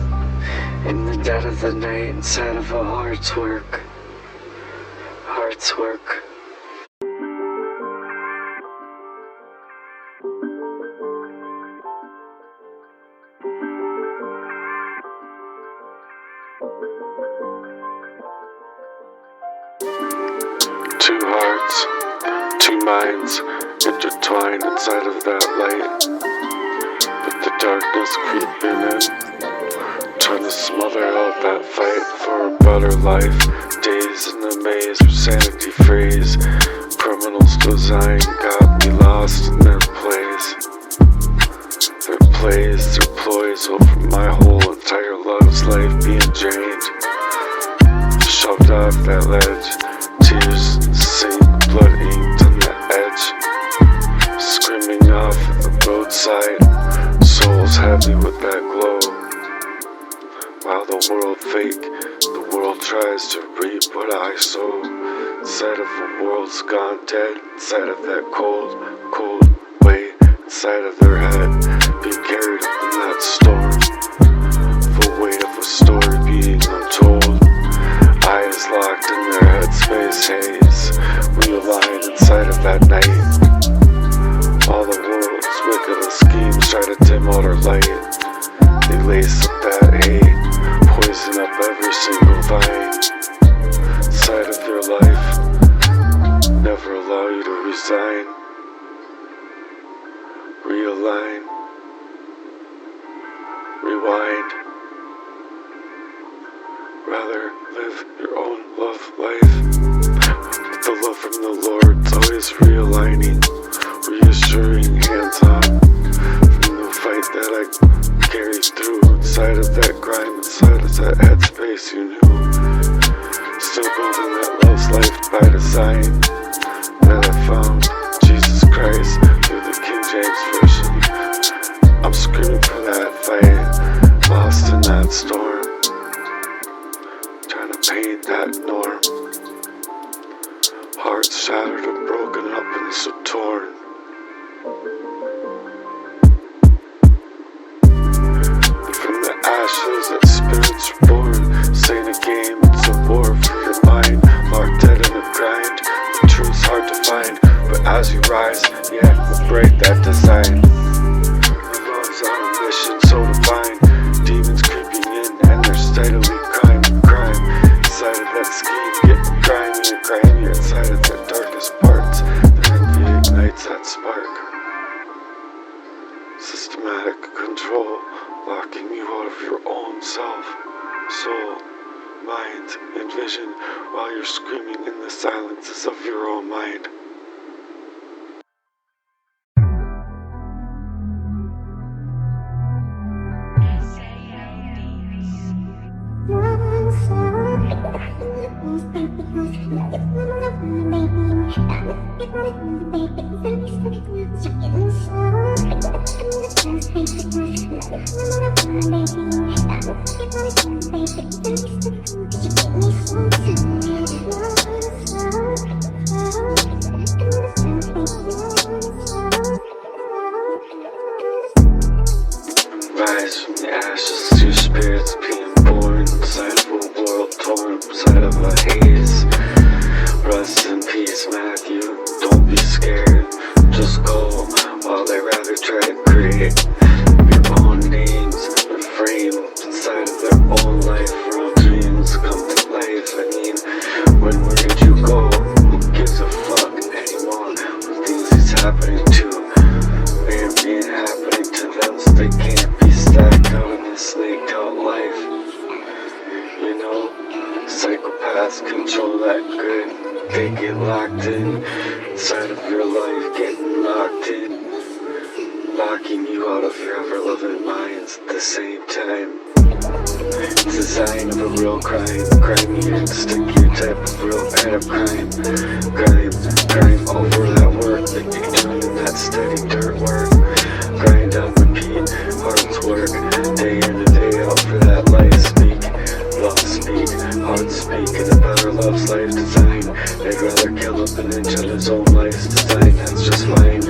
in the dead of the night, inside of a heart's work. Heart's work. Two hearts, two minds intertwined inside of that light. The darkness creeping in, trying to smother out that fight for a better life. Days in a maze where sanity freeze. Criminals design got me lost in their plays. Their plays, their ploys over my whole entire love's life being drained. Shoved off that ledge, tears sink, blood inked on the edge. Screaming off at the roadside. Souls heavy with that glow. While the world fake, the world tries to reap what I sow. Inside of a world's gone dead, inside of that cold, cold weight, inside of their head, being carried up in that storm. The weight of a story being untold. Eyes locked in their headspace haze, realigned inside of that night. All the world's wickedest schemes try to dim out our light. They lace up that hate, poison up every single vine. Inside of your life, never allow you to resign. Realign, rewind. Rather live your own love life. The love from the Lord's always realigning. Reassuring, hands on from the fight that I carried through. Inside of that grime, inside of that headspace you knew. Still building that love's life by design. That I found Jesus Christ through the King James Version. I'm screaming for that fight, lost in that storm. Trying to paint that norm. Hearts shattered and broken up and so torn. From the ashes that spirits are born. This ain't a game, it's a war for your mind. Locked dead in a grind, the truth's hard to find. But as you rise, yeah, we'll break that design. Love's on a mission so divine. Demons creeping in and they're steadily crime. Inside of that scheme, getting grimier and grimier. Inside of the darkest parts, their envy ignites that spark. Systematic control, locking you out of your own self, soul, mind, and vision while you're screaming in the silences of your own mind. Rise from the ashes to your spirits being born inside of a world torn, inside of a haze. Rest in peace, Matthew, don't be scared. Just go while they rather try to create your own names and frame inside of their own life. Real dreams come to life. I mean, where did you go? Who gives a fuck anymore? What things is happening to? They're being happening to them, so they can't be stacked out in this snaked out life. You know, psychopaths control that good. They get locked in inside of your life, getting locked in, lock taking you out of your ever-loving minds at the same time. Design of a real crime. Crime you didn't stick your type of real kind of crime. Crime over that work that you're doing, that steady dirt work. Grind on repeat, hard work, day in and day out for that life. Speak, love speak, hard speak, and a better love's life design. They'd rather kill up an inch on his own life's design, that's just fine.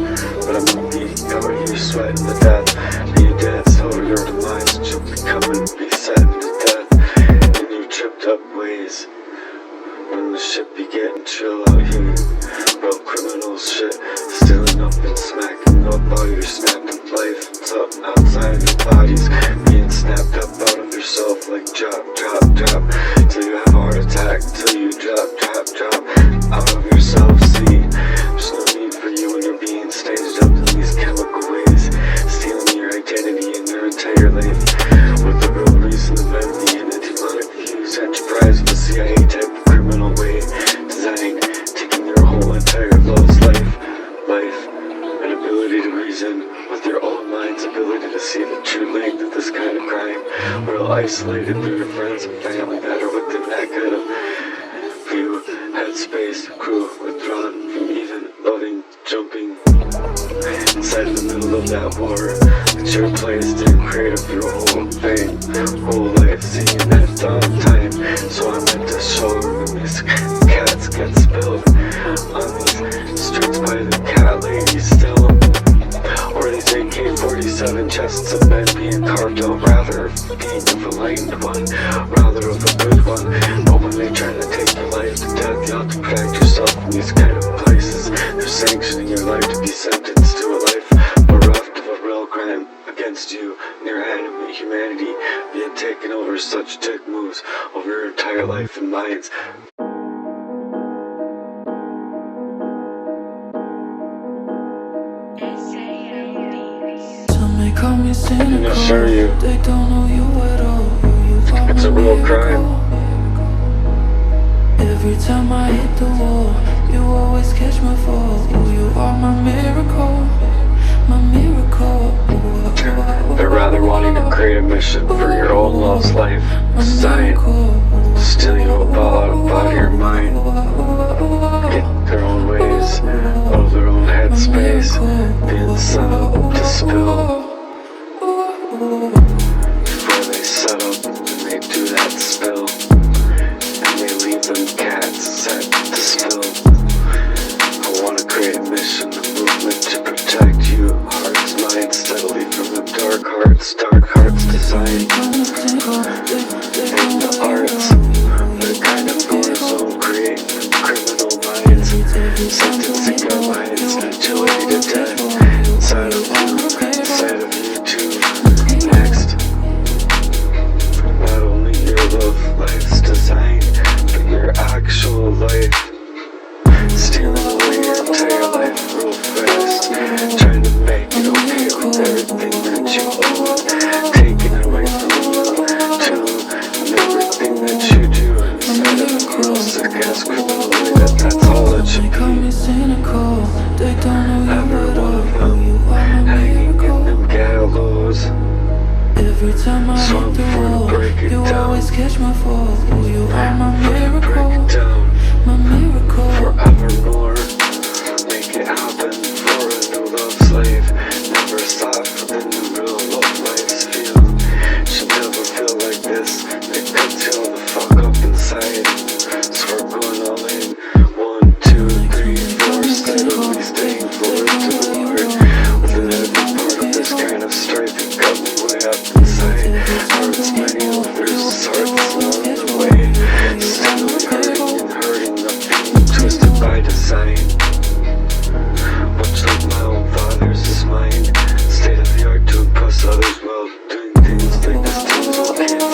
But I'm gonna be covered you sweating to death. Be a dead, so your demise you'll be coming, be set to death in your tripped up ways. When the shit be getting chill out here, real criminal shit, stealing up and smacking up all your snapped up life. It's up outside of your bodies, being snapped up out of yourself like drop, drop, drop, till you have a heart attack, till you drop, drop, drop out of yourself. See, there's no need for you when you're being staged up in these chemical ways, stealing your identity and your entire life with the real reason of envy and a demonic huge enterprise of a CIA type of criminal way designed, taking your whole entire love's life, and ability to reason with your own mind's ability to see the true length of this kind of crime. We're all isolated through your friends and family that are within that kind of view, headspace, crew, withdrawn from even loving, jumping inside the middle of that war. It's your place to create up your whole thing, whole life, seeing that downtime. So I meant to show when these cats get spilled on these streets by the cat ladies still, or these AK-47 chests of men being carved out, rather being of a enlightened one, rather of a good one. But when they try to take your life to death, you have to protect yourself from these kind of places. They're sanctioning your life to be sentenced to a life bereft of a real crime against you and your animate humanity, being taken over such dick moves over your entire life and minds. Call me cynical. I assure you, they don't know you at all. it's a real crime. Every time I hit the wall, you always catch my fall. You are my miracle, my miracle. They're rather wanting to create a mission for your own love's life, designed to steal you up all out of your mind, get their own ways, out of their own headspace, being set up to spill. Before they set up and they do that spill, and they leave them cats set to spill. I want to create a mission, a movement to protect you, hearts, minds, steadily from the dark hearts designed. And the arts, the kind of cornerstone create criminal minds, sentencing our minds to agility to death, inside of you too. Next, not only your love life's design, but your actual life, stealing away your entire life real fast, trying to make it okay with everything that you own, taking it away from you too, and everything that you do inside of a real sick ass criminal way. That's all that should be. Every one of them hanging in them gallows. Every time I So I'm hit the for to wall, break it you down. always catch my fall. You are my Break miracle, it down my miracle. forevermore. Make it happen for a new love slave. Never stop for the new real love life's feel. Should never feel like this. It cuts you all the fuck up inside. So we're going all in. 1, 2, 3, 4. Steadily staying forward to the Lord. Within every part of this kind of strife, it got me way up inside. Hearts many others, hearts along the way. Steadily hurting, not being twisted by design. Much like my own father's is mine. State of the art to impress others while doing things like this to little kids.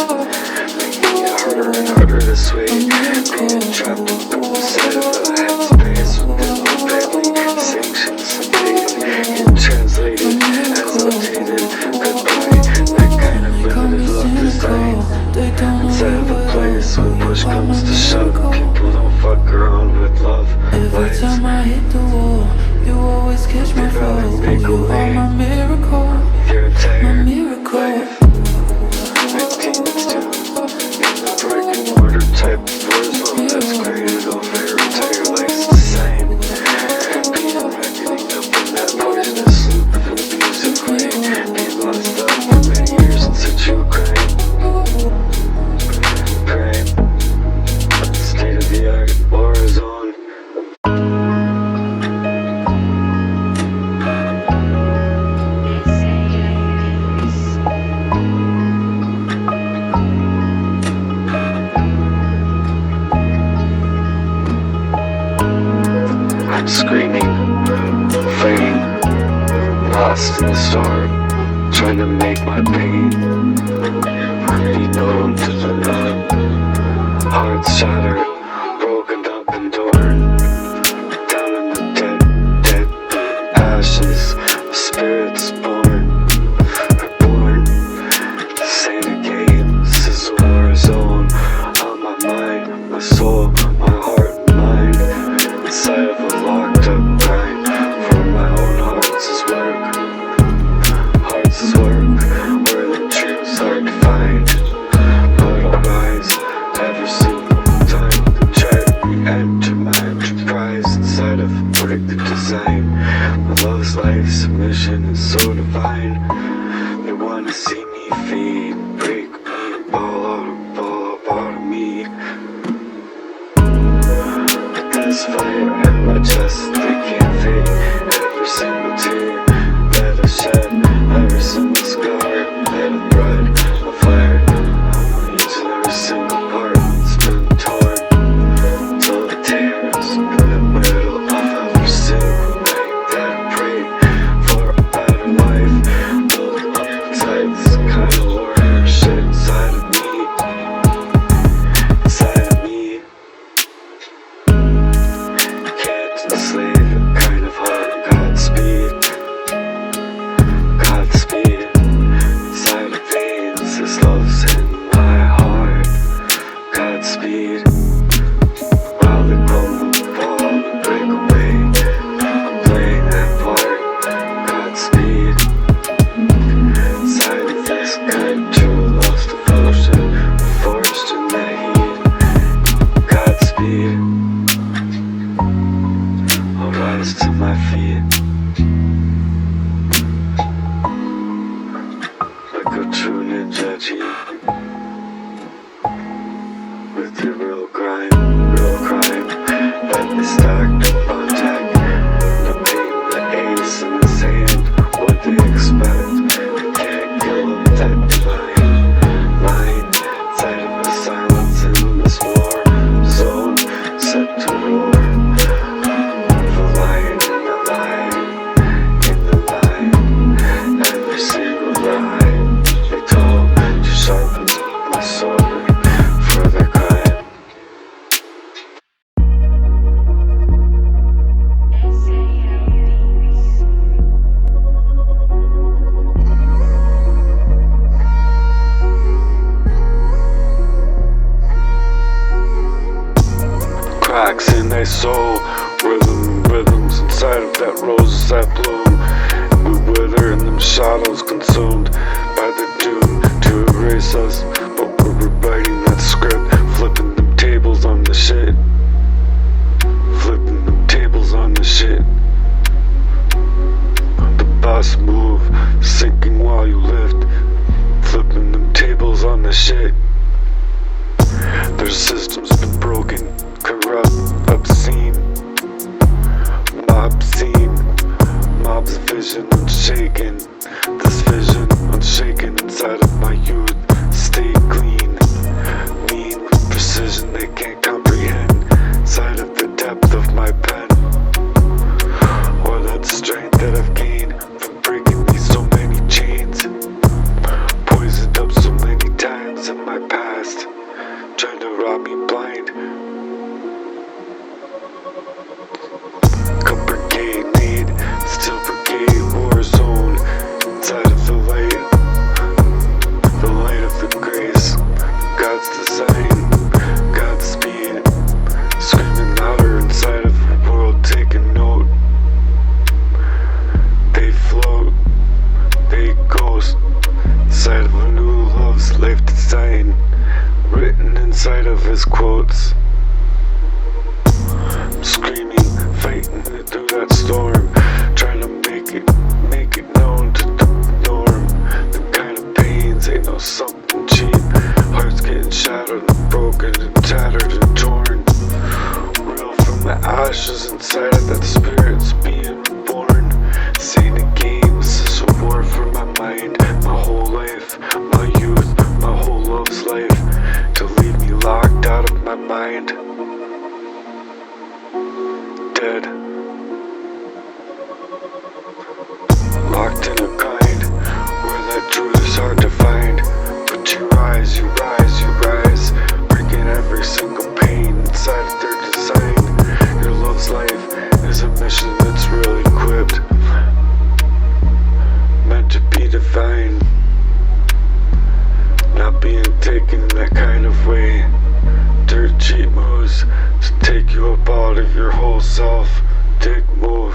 Making it harder and harder to sway. Being trapped inside of a headspace within the family. Sanctions sedated, getting translated as outdated. Goodbye, that kind of limited love design. Inside of a place when push comes to shove, people don't fuck around with love. Every Lights. time I hit the wall, you always catch my fall. You are my miracle. lost in the storm, trying to make my pain be known to the numb. Hearts shattered, broken up and torn, down in the dead ashes. Spirits born, reborn. This ain't a game, this is a war zone. On my mind, my soul, my heart, mind, inside of a locked up grind. For my own heart's work, where the truth's hard to find. But I'll rise every single time to try to re-enter my enterprise inside of predicted design. My love's life's mission is so divine. They wanna see me feed, break me, ball out of me. But this fire in my chest, they can't fake every single tear that I shed, every single scar that I bred, a fire on each and every single part that's been torn, till it tears in the middle of every single night that I pray for a better life. Build up inside this kind of warrior shit inside of me, can't enslave a kind of heart. Godspeed, inside of veins, this love's in my heart. Godspeed, while they crumble, fall, and break away, I'm playing that part. Godspeed, inside of this kind of true lost devotion, forged in the heat. Godspeed, I'll rise to my feet like a true ninja G, with your real crime, that they stacked up on deck. The pain, the ace in his hand, what they expect, they can't kill him, that divine line, inside of the silence in this war zone, set to roar. The lion in the line, every single lie they told, just sharpens my sword for their crime. Cracks in their soul, rhythms inside of that roses that bloom. We wither in them shadows, consumed by the doom to erase us. But we're rewriting that script, flipping them tables on the shit. Flipping them tables on the shit. The boss move, sinking while you lift. Flipping them tables on the shit. Their system's been broken, corrupt, obscene. Mob's vision unshaken. This vision unshaken inside of my youth. Stay clean, mean with precision they can't comprehend. Inside of the depth of my pen, or that strength that I've gained from breaking these so many chains. Poisoned up so many times in my past, trying to rob me blind. Cup brigade need, still brigade war zone. Inside of the light of the grace, God's design, God's speed. Screaming louder inside of the world, taking note. They float, they ghost, inside of a new love's life design, written inside of his quotes. I'm screaming, fighting through that storm, trying to make it known to the norm. The kind of pains ain't no something cheap. Hearts getting shattered and broken and tattered and torn. Real from the ashes inside of that spirit's being born. This ain't a game, this is a war for my mind, my whole life, my youth, my whole love's life, to leave me locked out of my mind. Dead, locked in a thinking in that kind of way. Dirt cheap moves to take you up out of your whole self. Dick move.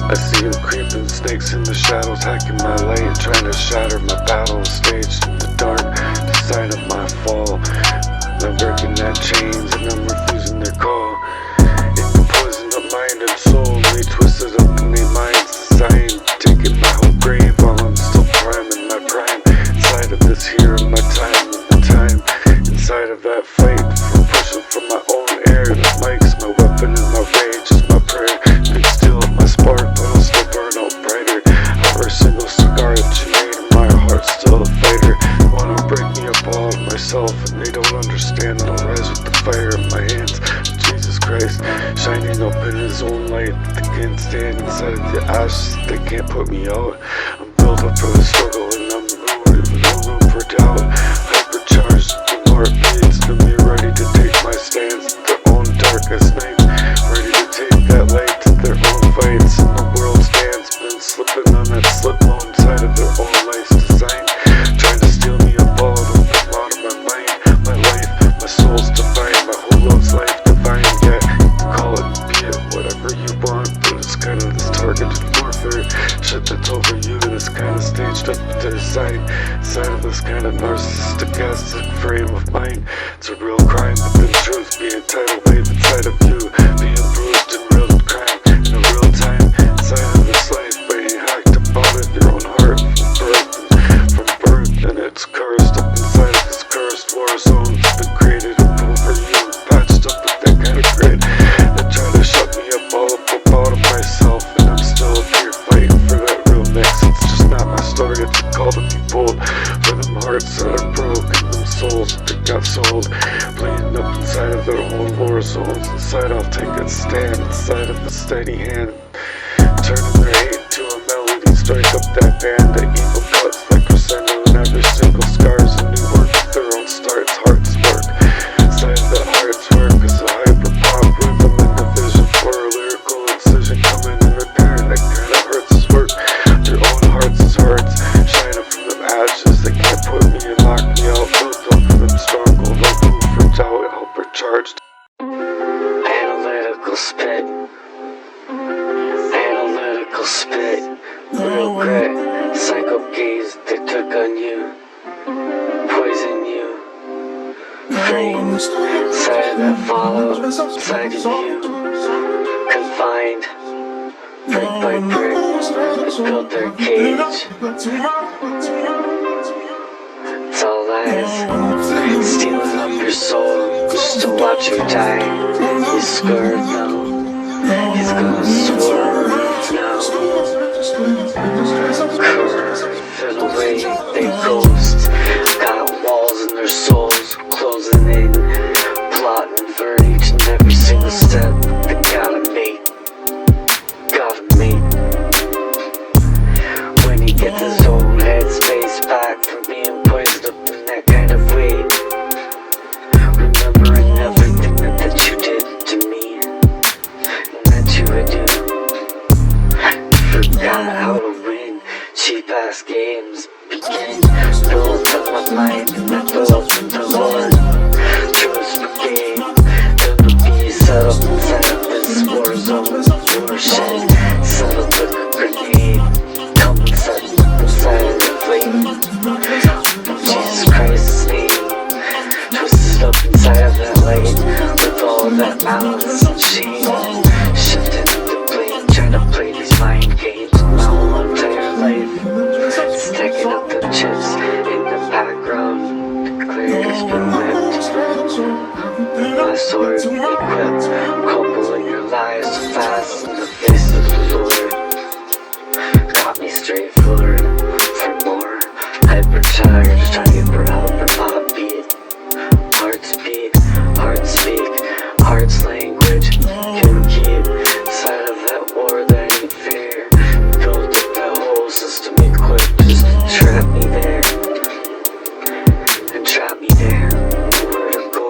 I see him creeping, snakes in the shadows, hacking my light, trying to shatter my battle stage in the dark, the sign of my fall. I'm breaking that chains and I'm refusing their call. In the poison of mind and soul, they twisted up in their minds, design, taking my whole grave while I'm still priming my prime. Inside of this here, my time, the time, inside of that fight, from pushing from my own air. The mic's my weapon and my rage is my prayer. Big still my spark, but I'll still burn out brighter. Every single cigar that you made in my heart's still a fighter. They wanna break me up all of myself, and they don't understand that I'll rise with the fire in my hands. Jesus Christ, shining up in his own light. They can't stand inside of the ashes, they can't put me out. I'm built up for the struggle and I'm rooted with no room for doubt. Hypercharged, the heartbeats to me, ready to take my stance. Their own darkest night, ready to take that light to their own fights. And the world's dance, been slipping on that slip mode inside of their own life's design. Trying to steal me up all of them out of my mind. My life, my soul's divine, my whole love's life divine. Yeah, call it, be it, whatever you want, but it's kind of this targeted warfare. Shit that's over you, this kind of staged up to the side. Inside of this kind of narcissistic frame of mind. It's a real crime, but the truth being tidal wave inside of you, being bruised in real crime, in a real time. Inside of this life, being hacked about it, your own heart from birth, and it's cursed up inside of this cursed war zone. It's been created up over you, patched up with that kind of grit. They try to shut me up all up out of myself, and I'm still up here fighting for that real mix. It's just not my story, it's a call to be bold. For them hearts that are broken, them souls that got sold, bleeding up inside of their own war zones. Inside I'll take a stand, inside of a steady hand, turning their hate to a melody. Strike up that band, the evil cuts like crescendo, and every single scar's a new work with their own starts. Hearts work, inside of that heart's work is a hyper pop rhythm and the vision for a lyrical incision, coming and repairing that kind of hurts is work. Their own hearts is hearts, shining from them ashes. They can't put me and lock me out, built up for them stronghold, no proof for doubt, helper charged. Analytical spit, analytical spit, real grit, psycho gaze they took on you, poison you, framed, side of that follow, side of you, confined, brick by brick, they built their cage. It's all lies, stealing up your soul, just to watch you die. He's scared now, he's gonna swerve now. Curve away, they ghost, got walls in their souls, closing in, plotting for each and every single step. They gotta mate, when he gets his own headspace back from being poisoned up in that kind of way. Remembering everything that you did to me, and that you would do. Forgot how to win, cheap ass games begin. Built up my mind and I built up the Lord. Trust brigade, it'll be set up inside of this war zone, war shed. Set up like a grenade, come and set inside of the flame. Jesus Christ's name, twisted up inside of that light, with all of that malice and shame. Shifting the blame, trying to play these mind games my whole entire life. Stacking up the chips in the background, the clarity's been whipped. My sword equipped, crumbling your lies so fast in the face of the Lord. Caught me straight forward for more. Hypercharged, trying to get burned out of my beat. Hearts beat, hearts speak, heart's language. Can keep inside of that war that ain't fair. Built up that whole system equipped just to trap me there. And trap me there. Where to go?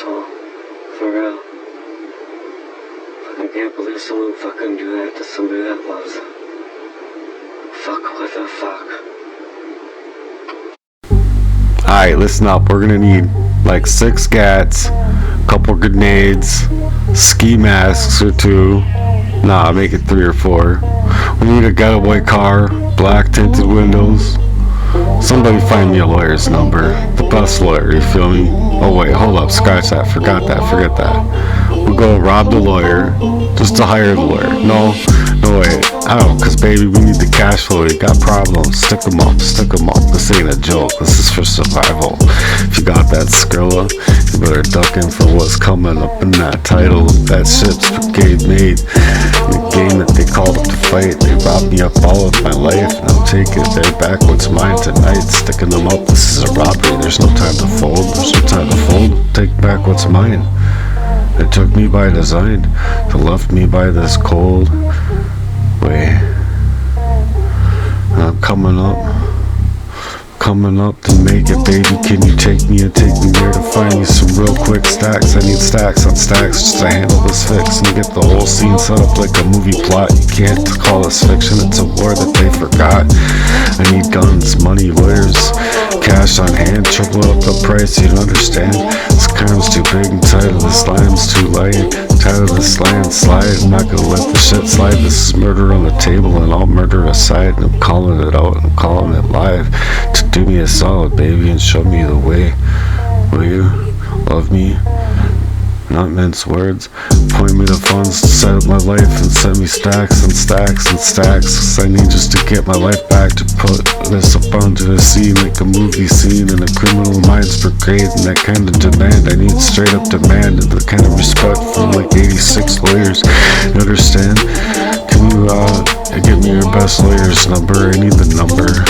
asshole. For real. I can't believe someone fucking do that to somebody that loves them. Fuck, what the fuck? Alright, listen up. We're gonna need like 6 gats, a couple grenades, ski masks or 2. Nah, make it 3 or 4. We need a getaway car, black tinted windows. Somebody find me a lawyer's number. The best lawyer, you feel me? Oh wait, hold up, scratch that, forget that. We'll go rob the lawyer, just to hire the lawyer. No wait, cause baby, we need the cash flow, you got problems, stick 'em up. This ain't a joke, this is for survival. If you got that Skrilla, you better duck in for what's coming up in that title. That ship's brigade made, the game that they called up to fight. They robbed me up all of my life, and I'm taking their back what's mine tonight, sticking them up. This is a robbery, there's no time to fold, take back what's mine. They took me by design, they left me by this cold way. And I'm coming up to make it, baby. Can you take me there to find me some real quick stacks? I need stacks on stacks just to handle this fix and get the whole scene set up like a movie plot. You can't call this fiction, it's a war that they forgot. I need guns, money, lawyers, cash on hand, triple up the price, you don't understand. This crime's too big and tired of this lime's too light. Tired of this slide, I'm not gonna let the shit slide. This is murder on the table and all murder aside. And I'm calling it out, I'm calling it live. To do me a solid, baby, and show me the way. Will you love me? Not mince words. Point me the funds to set up my life and send me stacks and stacks and stacks. 'Cause I need just to get my life back to put this up onto the scene like a movie scene in a criminal minds brigade. And that kind of demand, I need straight up demand and the kind of respect from like 86 lawyers. You understand? Can you give me your best lawyer's number? I need the number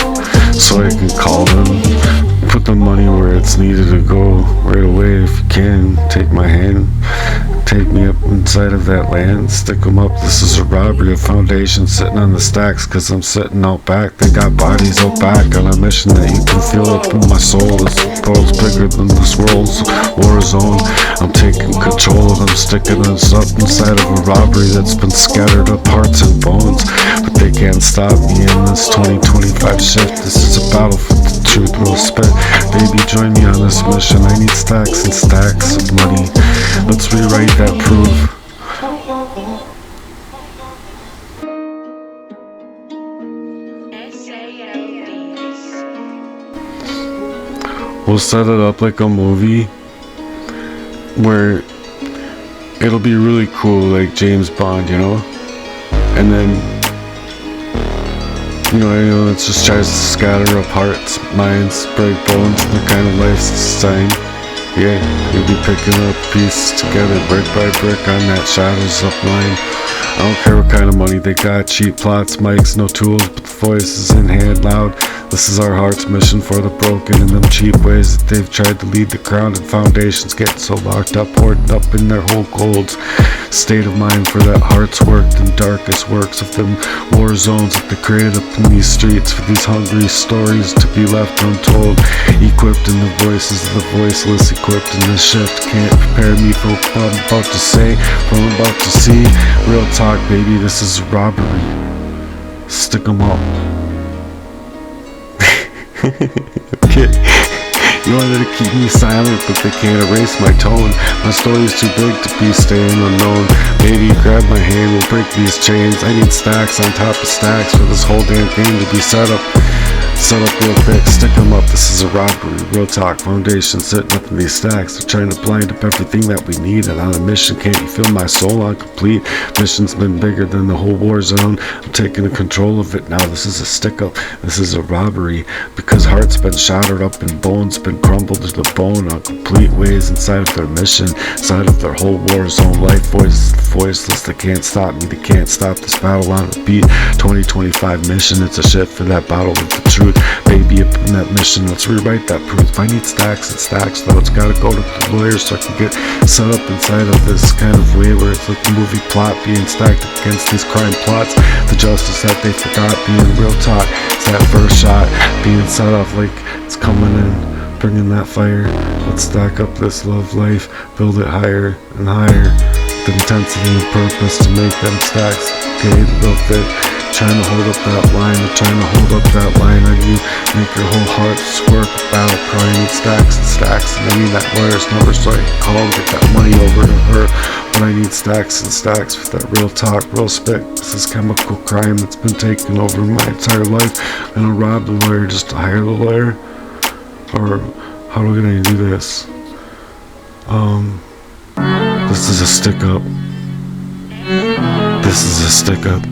so I can call them. Put the money where it's needed to go right away if you can. Take my hand, take me up inside of that land, stick 'em up. This is a robbery, a foundation sitting on the stacks, cause I'm sitting out back. They got bodies out back on a mission that you can feel up in my soul. This world's bigger than this world's war zone. I'm taking control and I'm sticking us up inside of a robbery that's been scattered up hearts and bones. But they can't stop me in this 2025 shift. This is a battle for the truth, real spit. Baby, join me on this mission. I need stacks and stacks of money. Let's rewrite that proof. We'll set it up like a movie where it'll be really cool, like James Bond, you know? And then it just tries to scatter up hearts, minds, break bones, the kind of lifestyle. Yeah, you'll be picking up pieces together, brick by brick on that shadows up line. I don't care what kind of money they got, cheap plots, mics, no tools, but the voices in hand loud. This is our heart's mission for the broken in them cheap ways that they've tried to lead the grounded foundations, getting so locked up, hoarded up in their whole golds. State of mind for that heart's worked in darkest works of them war zones that they created up in these streets for these hungry stories to be left untold. Equipped in the voices of the voiceless, equipped in this shift. Can't prepare me for what I'm about to say, what I'm about to see. Real talk, baby, this is a robbery. Stick 'em up. Okay. You wanted to keep me silent, but they can't erase my tone. My story's too big to be staying unknown. Baby, grab my hand, we'll break these chains. I need stacks on top of stacks for this whole damn game to be set up. Set up real quick, stick 'em up, this is a robbery. Real talk, foundation sitting up in these stacks. They're trying to blind up everything that we need. And on a mission, can't you feel my soul on complete? Mission's been bigger than the whole war zone. I'm taking control of it now. This is a stick up, this is a robbery. Because hearts been shattered up and bones been crumbled to the bone on complete ways inside of their mission, inside of their whole war zone life. Voiceless, they can't stop me, they can't stop this battle on repeat. 2025 mission, it's a shit for that battle with the truth. Baby, up in that mission, let's rewrite that proof. I need stacks and stacks, though it's gotta go to the lawyers so I can get set up inside of this kind of way where it's like a movie plot being stacked against these crime plots. The justice that they forgot being real talk. It's that first shot being set up like it's coming in bring in that fire. Let's stack up this love life, build it higher and higher. The intensity and purpose to make them stacks. Okay, they'll fit. Trying to hold up that line, I need make your whole heart work about crying in stacks and stacks, and I need that lawyer's number so I can call and get that money over to her. But I need stacks and stacks with that real talk, real spit. This is chemical crime that's been taking over my entire life. I'm gonna rob the lawyer just to hire the lawyer, or how are we gonna do this? This is a stick up. This is a stick up.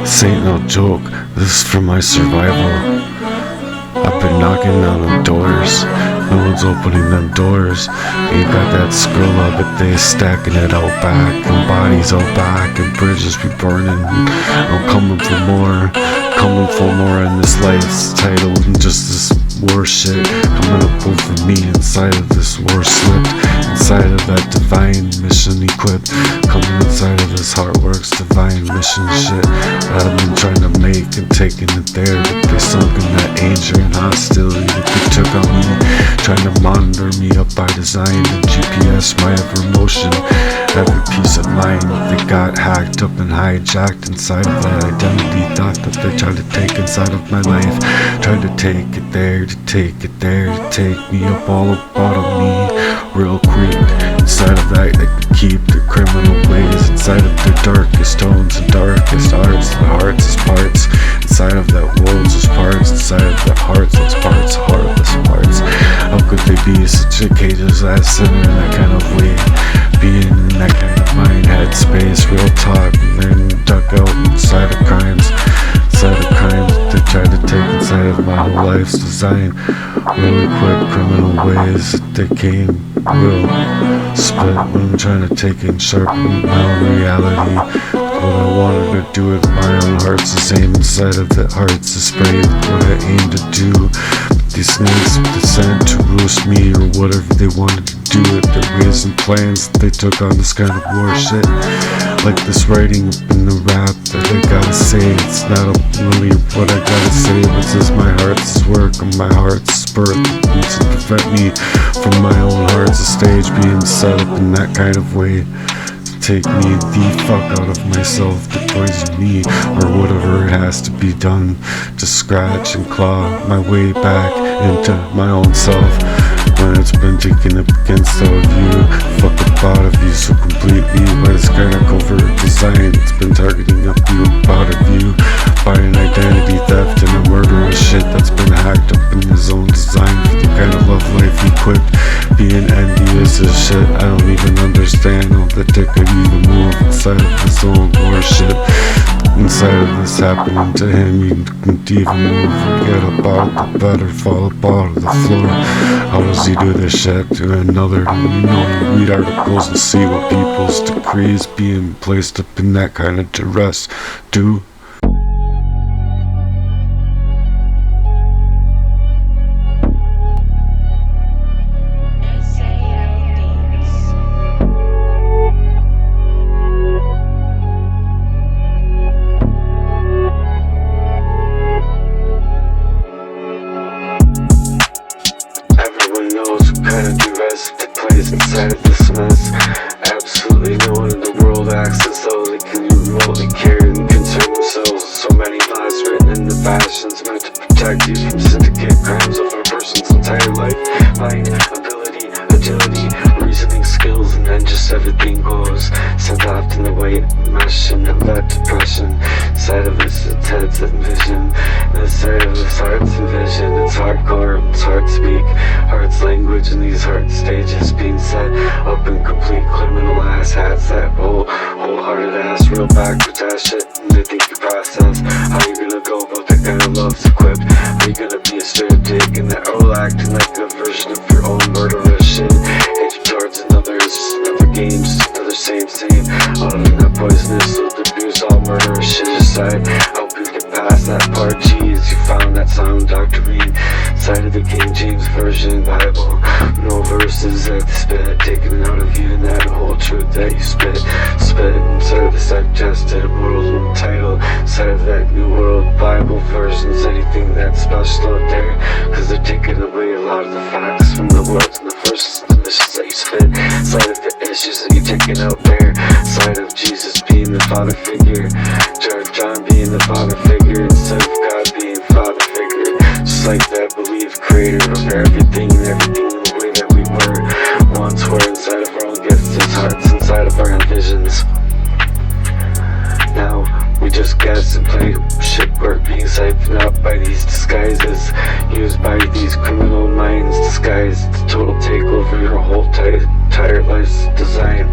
This ain't no joke, this is for my survival. I've been knocking on them doors, no one's opening them doors. Ain't got that scroll up, but they stacking it out back, and bodies out back, and bridges be burning. I'm coming for more in this life's title, and just this war shit coming up over me inside of this war slipped, inside of that divine mission equipped, coming inside of this Heartworks divine mission shit that I've been trying to make and taking it there, but they sunk in that anger and hostility that they took on me, trying to monitor me up by design and GPS my every motion, every piece of mind. They got hacked up and hijacked inside of that identity thought that they tried to take inside of my life, tried to take it there, to take it there, to take me up all out of me real quick. Inside of that they can keep the criminal ways, inside of the darkest tones and darkest arts, the hearts is parts, inside of that world's is parts, inside of the hearts it's parts, heartless parts. How could they be such a cage's ass sinner in that kind of way, being in that kind of mind headspace, real talk, and then duck out inside of crimes they tried to take inside of my whole life's design. Really quick criminal ways that they came real split when I'm trying to take and sharpen my own reality. What I wanted to do with my own heart's the same inside of that heart's is spray what I aim to do. But these snakes descend to roost me or whatever they wanted to do with their ways and plans that they took on this kind of war shit. Like this writing in the rap that I gotta say, it's not really what I gotta say, but this is my heart's work and my heart's birth to prevent me from my own heart's stage being set up in that kind of way. Take me the fuck out of myself, to poison me, or whatever has to be done to scratch and claw my way back into my own self. When it's been taken up against all of you, fuck up out of you so completely by this kind of covert design. It's been targeting up you, out of you, by an identity theft and a murderous shit that's been hacked up in his own design for the kind of love life equipped. Being envious as shit, I don't even understand how the dick could even move inside of his own war shit. Inside of this happening to him, you can't even move or get up out the bed or fall up out of the floor. How does he do this shit to another? You know, you read articles and see what people's decrees being placed up in that kind of duress do. Inside of this mess, absolutely no one in the world acts as though they can remotely care and concern themselves. So many lies written in the fashions meant to protect you from syndicate crimes of a person's entire life. Mind, ability, agility, reasoning skills, and then just everything goes. Sent off in the white mesh and that depression. Inside of this intense vision, inside of this heart's vision. It's hardcore, it's hard to speak, heart's language, and these heart stages being set up in complete criminal ass hats. That wholehearted ass, real backwards ass shit. And they think you process how you gonna go about that kind of love's equipped. Are you gonna be a straight up dick in that role, acting like a version of your own murderous shit? Hatred towards another is just another game, just another same. All of that poisonous, so the abuse, all murderous shit aside. Hope you get past that part. Geez, you found that sound doctrine. Side of the King James version Bible. No verses that spit, taken out of you, and that whole truth that you spit inside of the suggested world title, inside of that new world Bible versions, anything that's special out there, cause they're taking away a lot of the facts from the words and the verses and the missions that you spit, inside of the issues that you're taking out there, inside of Jesus being the father figure, John being the father figure, instead of God being father figure, just like that belief creator of everything and everything in the way that we were once were, inside of our own gifts, hearts, inside of our own visions. Now we just guess and play shipwork, being siphoned up by these disguises, used by these criminal minds, disguised to total take over your whole entire life's design.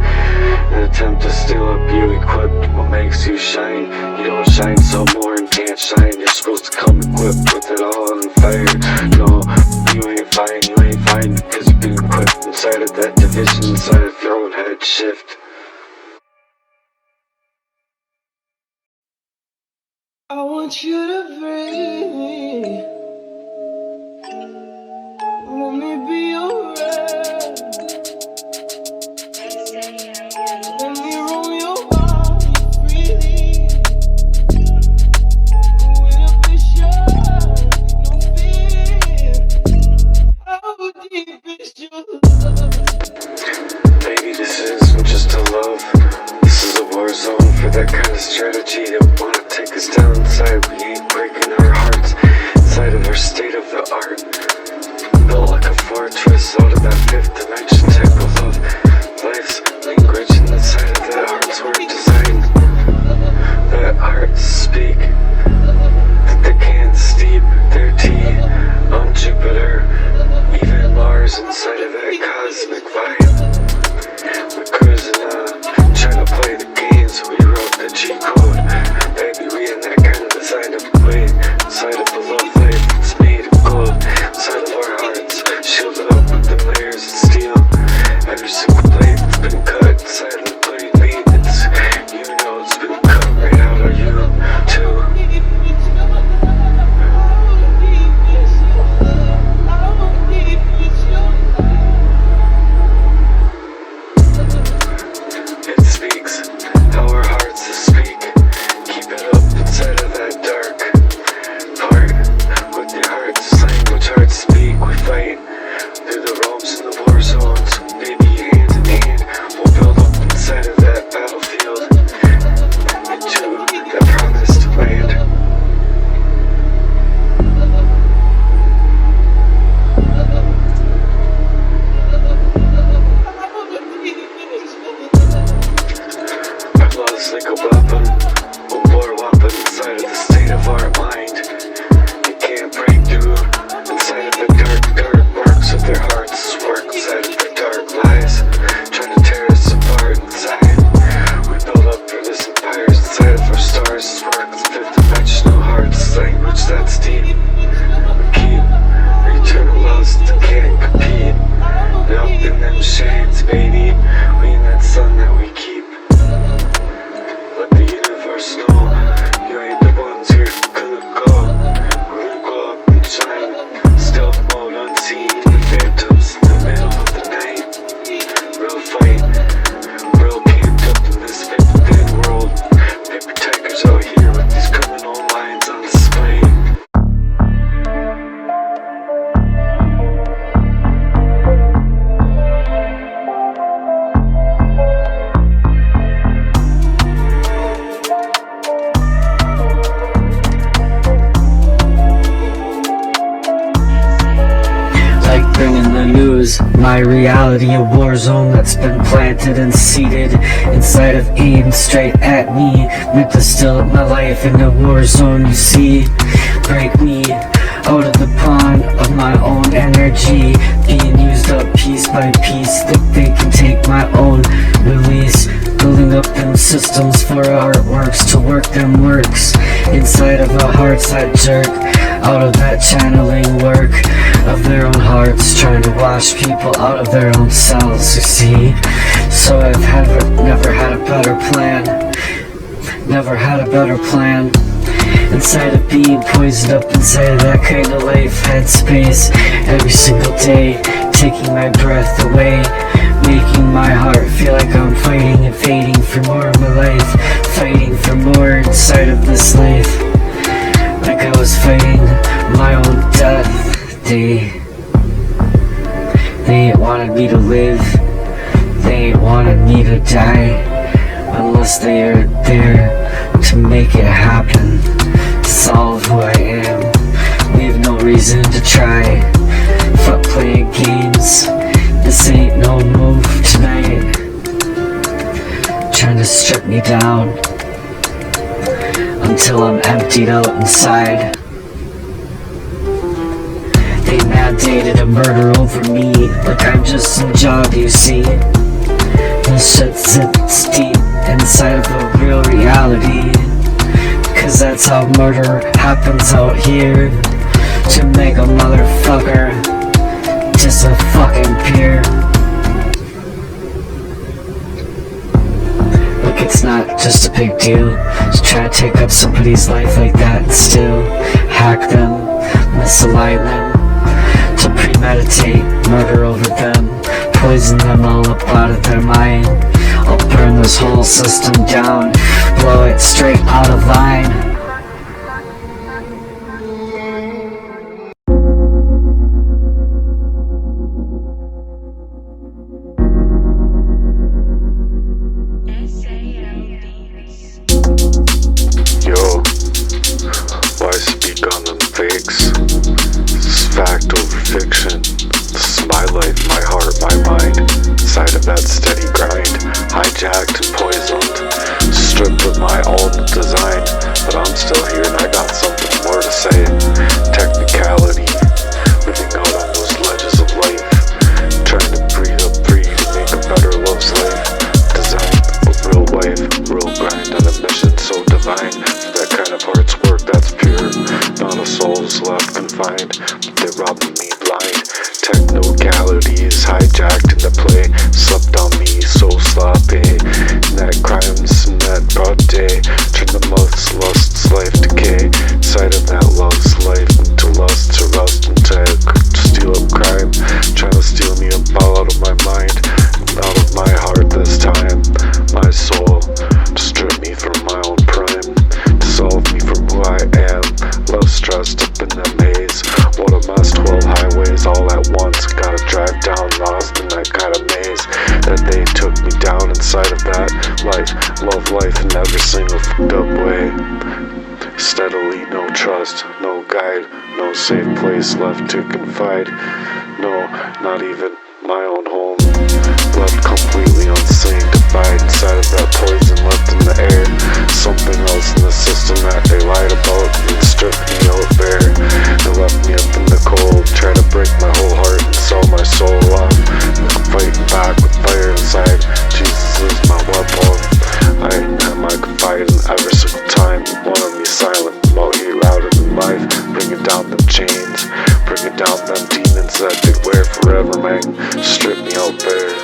An attempt to steal up you, equip what makes you shine. You don't shine so more and can't shine. You're supposed to come equipped with it all on fire. No, you ain't fine because you've been equipped inside of that division, inside of your own head shift. I want you to breathe me. Let me be your rest. Let me roam your body freely. With a vision, no fear. How deep is your love? Baby, this isn't just a love. This is a war zone for that kind of strategy that wanna take us down inside. We ain't breaking our hearts inside of our state of the art. Built like a fortress out of that fifth dimension type of love. Life's language and inside of that heart's work design. That hearts speak that they can't steep their tea on Jupiter, even Mars, inside of that cosmic vibe. We're cruising trying to play the games, we wrote the G code. Baby, we in that kind of design of way, inside of the love life that's made of gold, inside of our hearts, shielded up with the layers of steel. Every single blade that's been cut inside of the bloody beat, it's, you know it's been cut right out of you, too. It speaks how our hearts speak. Keep it up inside of that dark part. With your heart's language, hearts speak. We fight through the ropes and the war zones. Baby, hand in hand, we'll build up inside of that battlefield into that promised land. Our love's like a weapon, a war weapon inside of the state of our mind. You can't break through inside of the dark works of their hearts, work inside of their dark lies, trying to tear us apart inside. We build up for this empire inside of our stars, work the fifth dimensional hearts, language that's deep. We keep eternal loves that can't compete. And up in them shades, baby, we in that sun that we keep. Let the universe know you ain't the ones here gonna go. We're gonna go up and shine. Stealth mode unseen, the phantoms in the middle of the night. Real fight, real camped up in this thin world. Paper tigers out here with these criminal minds on display. Like bringing the news, my reality, a war zone that's been planted and seated inside of aimed straight at me, meant to still my life in a war zone. You see, break me out of the pond of my own energy, being used up piece by piece, that they can take my own release, building up them systems for artworks to work them works inside of a hearts that jerk out of that channeling work of their own hearts, trying to wash people out of their own cells, you see. So I've never had a better plan, never had a better plan. inside of being poisoned up inside of that kind of life headspace. Every single day, taking my breath away, making my heart feel like I'm fighting and fading for more of my life, fighting for more inside of this life, like I was fighting my own death. They ain't wanted me to live, they ain't wanted me to die, unless they are there to make it happen, to solve who I am. Leave no reason to try, fuck playing games, this ain't no move tonight. Trying to strip me down until I'm emptied out inside. They mandated a murder over me, like I'm just some job, you see. This shit sits deep inside of a real reality, cause that's how murder happens out here, to make a motherfucker just a fucking peer. Look, it's not just a big deal to try to take up somebody's life like that and still hack them, misalign them, to premeditate murder over them, poison them all up out of their mind. I'll burn this whole system down, blow it straight out of line. Yo, why speak on them fakes? This is fact over fiction. This is my life, my heart, my mind. Inside of that steady grind, hijacked and poisoned, stripped of my own design. But I'm still here and I got something more to say. Technicality, living out on those ledges of life, trying to breathe up free to make a better love's life. Design a real wife, real grind on a mission so divine. That kind of heart's work that's pure, not a soul's left confined. They robbed me blind. Technicalities hijacked into play, slept on me so sloppy. In that crimes in that broad day, turn the mouth's lust's life decay. Inside of that love's life into lust to rust, into steal up crime, trying to steal me up all out of my mind, out of my heart this time. My soul to strip me from my own prime, dissolve me from who I am. Love stressed up in that maze. What a mess, 12 highways all at once. Gotta drive down, lost in that kind of maze. That they took me down inside of that life. Love life in every single fucked up way. Steadily, no trust, no guide, no safe place left to confide. No, not even my own home. Left completely unsanctified inside of that poison left in the air. Something else in the system that they lied about and stripped me out bare. They left me up in the cold, trying to break my whole heart and sell my soul off. I'm fighting back with fire inside. Jesus is my weapon. I am my confidant every single time. You wanted me silent, I'm out here louder than life. Bringing down them chains, bringing down them demons that they wear forever, man. Strip me out bare.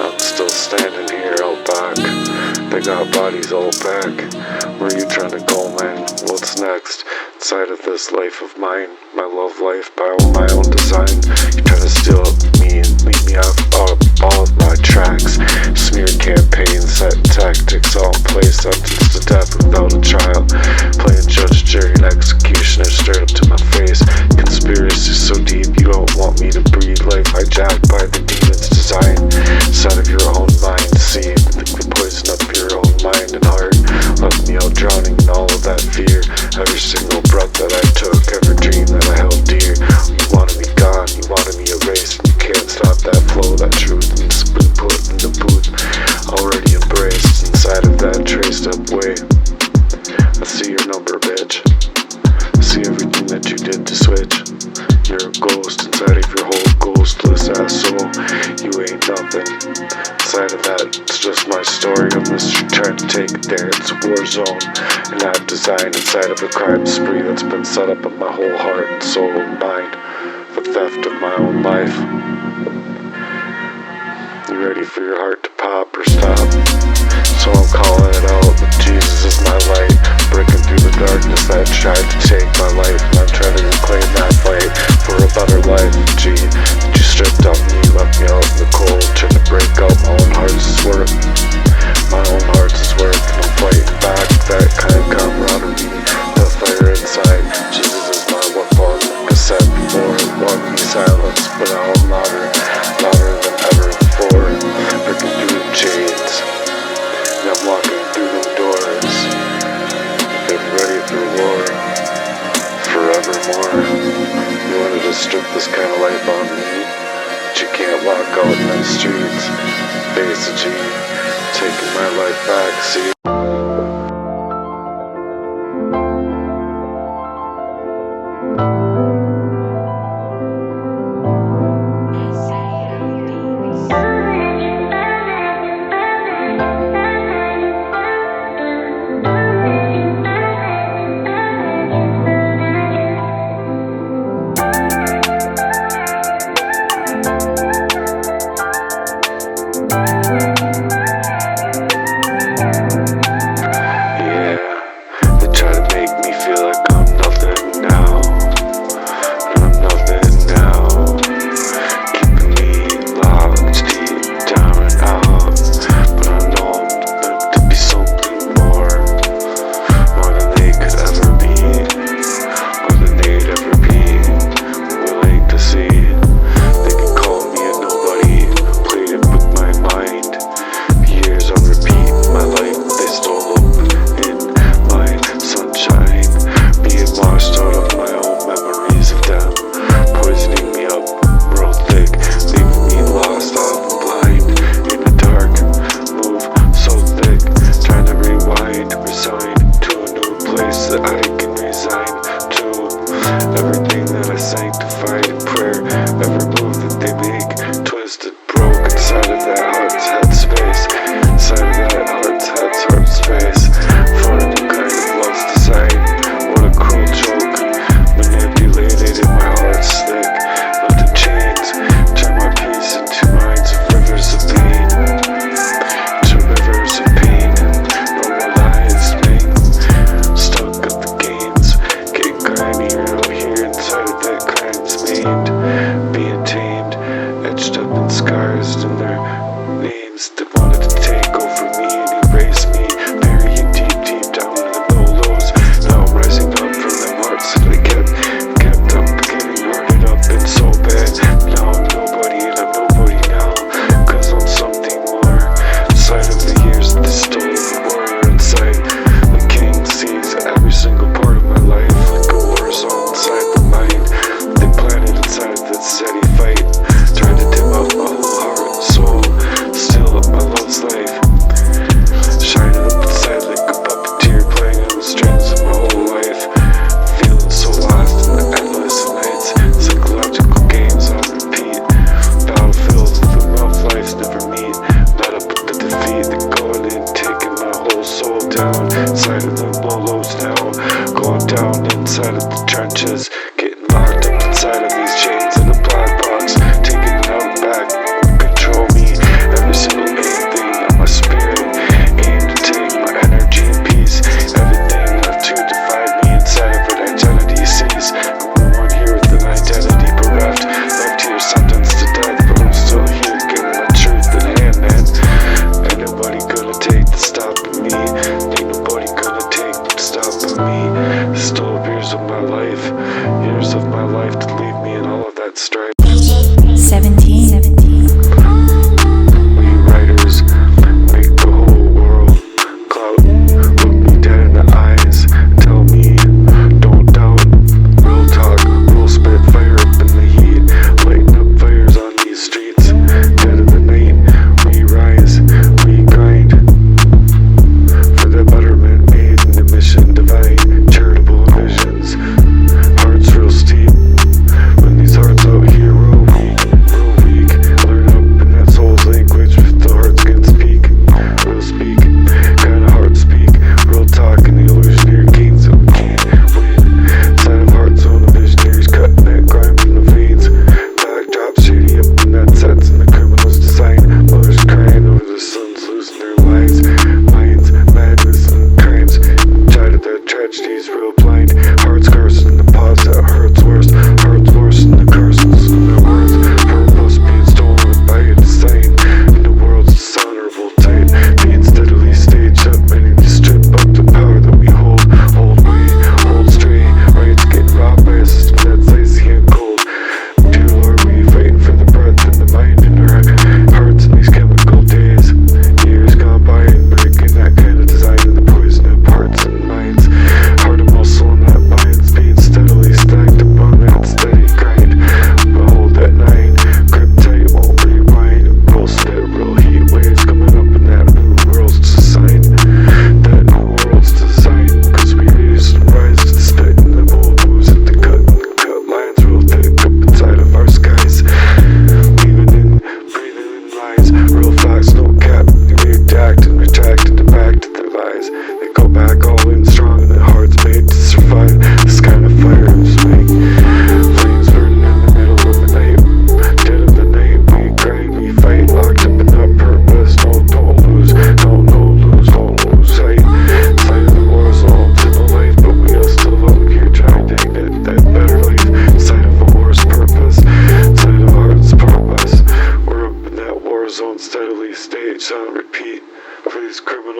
I'm still standing here out back. They got bodies all back. Where you trying to go, man? What's next? Inside of this life of mine, my love life by my own design. You trying to steal me and leave me off all of my tracks. Smear campaigns, set tactics all in place, sentenced to death without a trial. Playing judge, jury, and executioner straight up to my face. Conspiracy so deep you don't want me to breathe. Life hijacked by the demon's design. Inside of your own mind, see, poison up your own mind and heart. Left me out drowning in all of that fear. Every single breath that I took, every dream that I held dear. You wanted me gone, you wanted me erased. You can't stop that flow, that truth, and it's been put in the booth. Already embraced inside of that traced up way. I see your number, bitch. I see everything that you did to switch. You're a ghost inside of your whole ghostless ass soul. You ain't nothing. Inside of that, it's just my story of mystery trying to take it there. It's a war zone, and I've designed inside of a crime spree that's been set up in my whole heart and soul and mind for theft of my own life. You ready for your heart to pop or stop? So I'm calling it out. Jesus is my light, breaking through the darkness that tried to take my life. And I'm trying to reclaim that fight for a better life. G, that you stripped on me, left me out in the cold, trying to break out my own heart's work. My own heart's work, and I'm fighting back that kind of camaraderie, that fire inside. Jesus is my weapon, like I said before. Want me silence, but now I'm louder, louder than ever before. Breaking through the chains, and I'm walking through the doors. Getting ready for war, forevermore. You wanted to strip this kind of life on me, but you can't walk out in the streets. Face the G, taking my life back, see?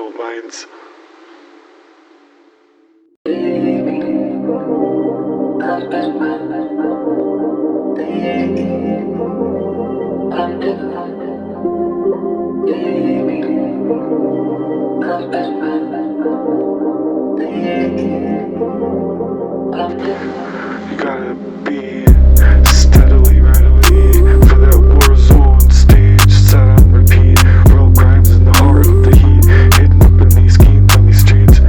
criminal minds. You gotta be steadily ready for that war zone stage set on repeat. Real crimes in the heart of the heat, hidden up in these schemes on these streets.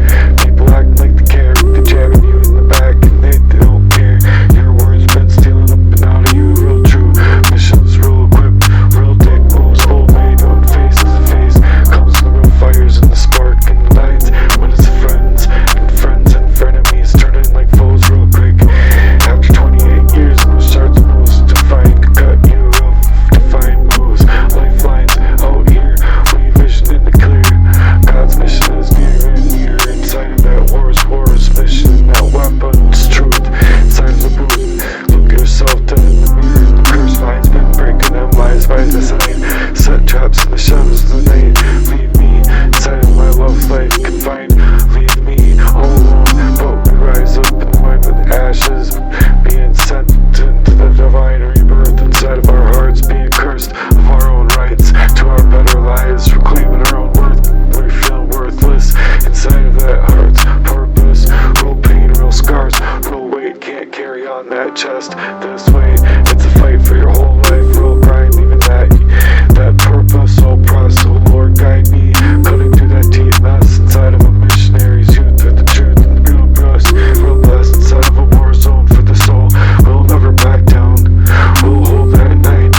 People acting like they care, they jabbing you in the back and they don't care. Your words been stealing up and out of you, real true. Missions real equipped, real dick moves, full made on face to face. Comes the real fires and the spark and the lights. When it's friends and frenemies turning like foes real quick. After 28 years, no shards moves to find, cut you off, to find moves. Lifelines out here, we vision in the clear. God's mission is near and near. Inside of that war's mission, that weapon's truth. Inside of the booth, look at yourself dead in the mirror. The curse mind's been breaking them lies by design. Set traps in the shadows of the night. Leave me inside of my love life confined. Leave me all alone, but we rise up and wipe with ashes. Being sent into the divine rebirth inside of our hearts, being cursed of our own rights to our better lives, reclaiming our own worth. We feel worthless inside of that heart's purpose. Real pain, real scars, real weight, can't carry on that chest this way. It's a fight for your whole life, real grind, leaving that purpose. Oh, press, oh Lord, guide me. Cutting through that deep mess inside of a missionary's youth with the truth and the real breast. Real blessed inside of a war zone for the soul. We'll never back down. We'll hold that night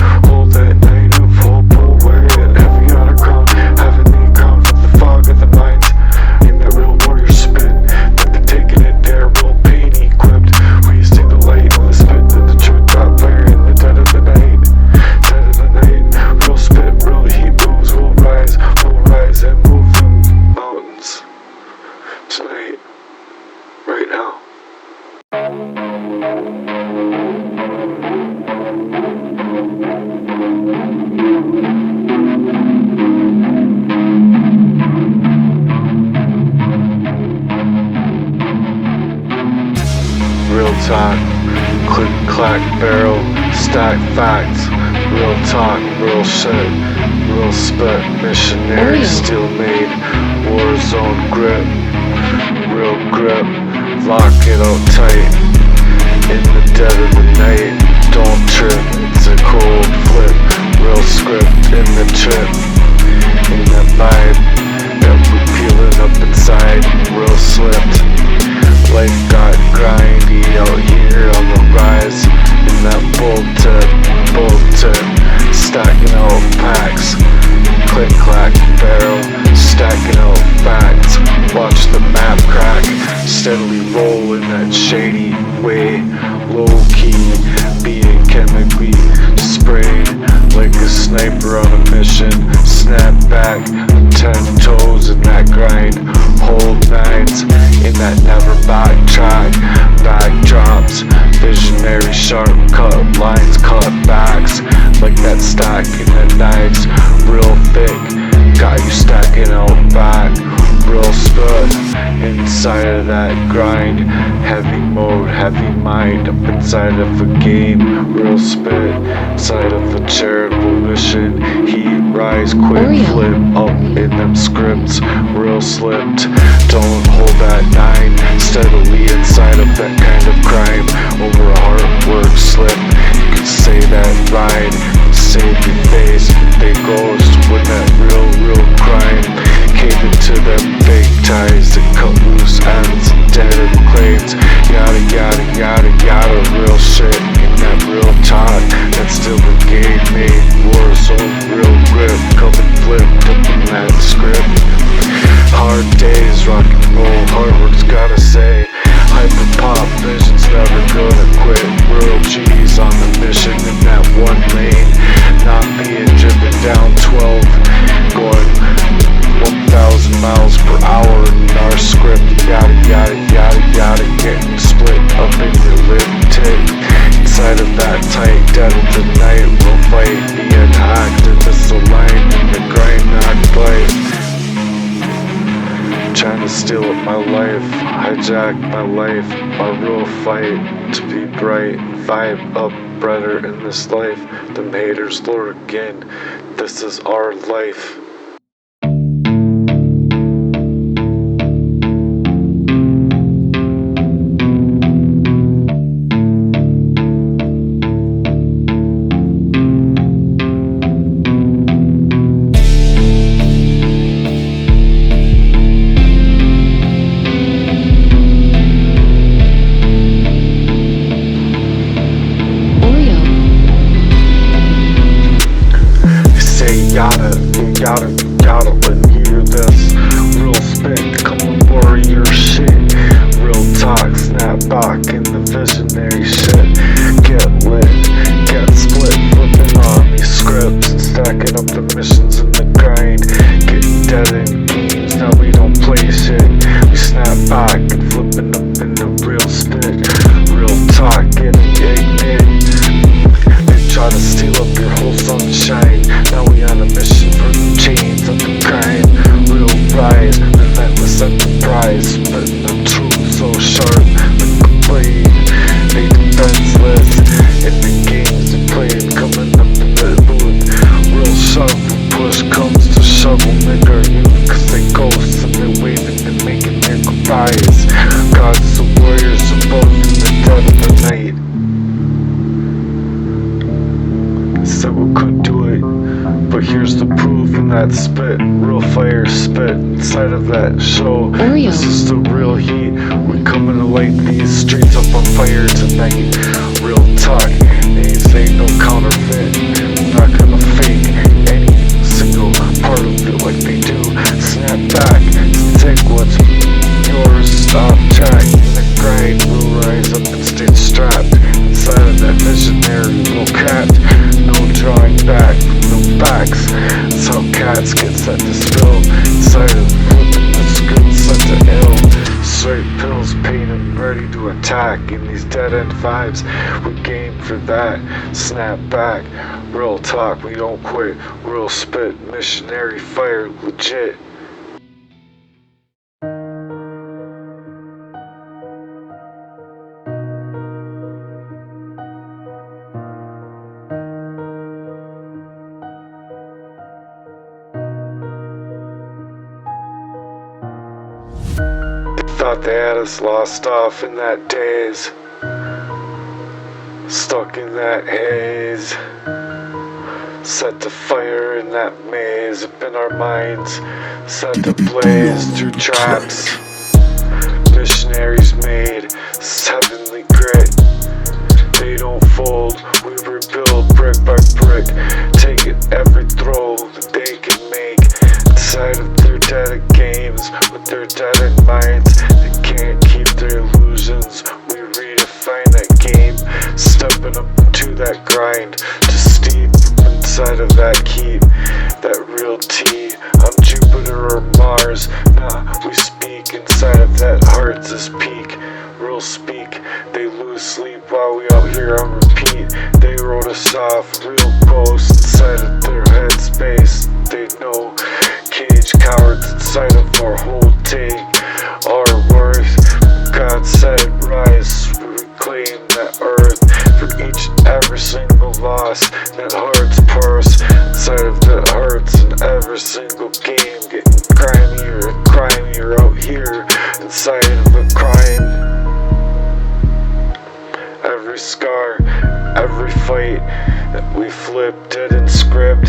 of hope. We'll wear it heavy on our crown, heavenly crown from the fog of the mind. In that real warrior spit, that they're taking it there, real pain equipped. We see the light and the spit and the truth, that fire in the dead of the night. Dead of the night, real spit, real heat moves. We'll rise and move them mountains tonight, right now. Real talk, click, clack, barrel, stack facts. Real talk, real shit, real spit, missionary, still made, war zone grip, real grip, lock it out tight, in the dead of the night, don't trip, it's a cold flip, real script in the trip, in that vibe, that we're peeling up inside, real slipped. Life got grindy out here on the rise. In that bull tip, stacking out packs. Click, clack, barrel, stacking out facts. Watch the map crack, steadily roll in that shady way. Low key, being chemically sprayed like a sniper on a mission. Snap back, 10 toes in that grind. Hold nines in that never backtrack. Backdrops, visionary sharp cut lines, cut backs like that stack in the knives. Real thick, got you stacking out back. Real spud inside of that grind. Heavy mode, heavy mind up inside of a game. Real spit inside of a charitable mission. Heat rise quick, flip up in them scripts. Real slipped, don't hold that 9 steadily inside of that kind of crime. Over a heartwork slip, you could say that ride, save your face, but they ghost when that real crime came into them fake ties that cut loose ends, dead end claims. Yada, real shit in that real talk that still brigade made war zone, real grip, coming flipped up in that script. Hard days, rock and roll, hard work's gotta say. Hyper pop, vision's never gonna quit. Real G's on the mission in that one lane. hijack my life, my real fight to be bright, vibe up brighter in this life. Them haters lure again, this is our life. Gotta let me hear this. Real spit, come on warrior shit. Real talk, snap back in the visionary shit. Get lit, get split, flipping on these scripts, stacking up the missions in the grind. Getting dead in games, now we don't play shit. We snap back and flipping up in the real spit. Real talk, getting ignited. They try to steal up your whole sunshine. Now we on a mission for the chains of the grind. Real rise, relentless enterprise. Spitting the truth so sharp like the blade. They defenseless in the games they played. Coming up in the booth. Real sharp when push comes to shovel. Make our youth cause they ghosts and they're waving and making their goodbyes. Gods and warriors above in the dead of the night. Said we couldn't do it, but here's the proof in that spit. Real fire spit inside of that show. This is the real heat. We coming to light these streets up on fire tonight. Real talk, these ain't no counterfeit. Not gonna fake any single part of it like they do. Snap back, take what's yours, stop track. In the grind, we'll rise up and stay strapped. Inside of that visionary, real capped. No drawing back, no backs. That's how cats get set to spill. Inside of flipping the script set to ill. Straight pills, pain and ready to attack. In these dead end vibes, we game for that. Snap back, real talk, we don't quit. Real spit, missionary fire, legit. Thought they had us lost off in that daze, stuck in that haze, set to fire in that maze up in our minds, set to blaze through traps. Missionaries made heavenly grit. They don't fold, we rebuild brick by brick, taking every throw that they can make. Inside of their dead games, with their dead minds, they can't keep their illusions. We redefine that game, stepping up into that grind, to steep inside of that keep, that real tea. On Jupiter or Mars, nah, we speak inside of that heart's peak. Real speak, they lose sleep while we out here on repeat. They wrote us off, real ghosts inside of their headspace. They know cage cowards inside of our whole take. Our worth, God said rise, reclaim that earth. For each and every single loss, that heart's purse. Inside of that hurts in every single game. Getting grimier and grimier out here, inside of a crime. Every scar, every fight that we flip, dead in script,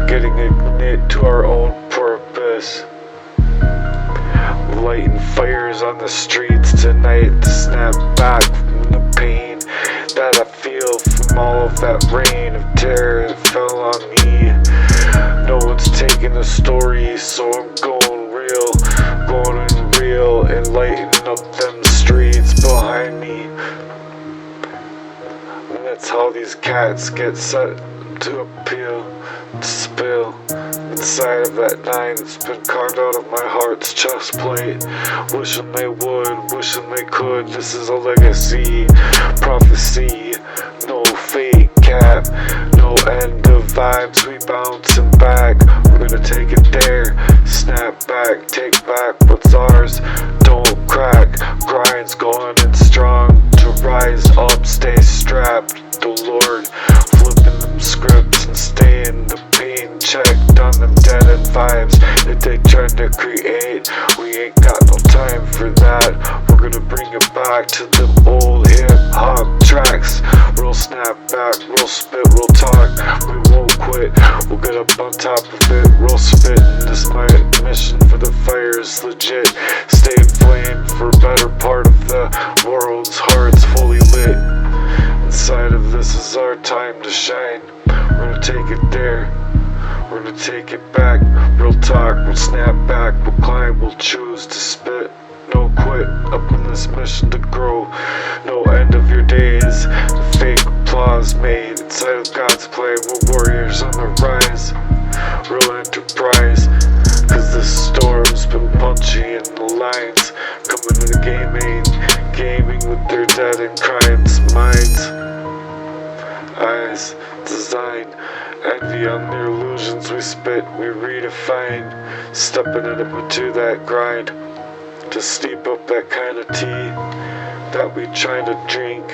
getting ignited to our own purpose. Lighting fires on the streets tonight to snap back from the pain that I feel from all of that rain of terror that fell on me. No one's taking the story, so I'm going real and lighting up them streets behind me. And that's how these cats get set to appeal, to spill inside of that nine that's been carved out of my heart's chest plate. Wishing they would, wishing they could. This is a legacy, prophecy, no fake cap, no end of vibes. We bouncing back, we're gonna take it there. Snap back, take back what's ours. Don't crack, grind minds going in strong. To rise up, stay strapped, the Lord. Flipping them scripts and staying the pain. Checked on them dead end vibes that they tried to create. We ain't got no time for that. We're gonna bring it back to the old hip hop tracks. We'll snap back, we'll spit, we'll talk. We won't quit, we'll get up on top of it. We'll spit, and this my mission for the fire is legit. Stay inflamed for a better part of the world's hearts fully lit. Inside of this is our time to shine. We're gonna take it there, we're gonna take it back. Real talk, we'll snap back, we'll climb, we'll choose to spit. No quit, up in this mission to grow. No end of your days, the fake applause made inside of God's play. We're warriors on the rise, real enterprise. Cause this storm's been punchy in the lines. Coming to the gaming with their dead and crimes. Minds, eyes, design, envy on their illusions. We spit, we redefine. Stepping it up into that grind. To steep up that kind of tea that we trying to drink.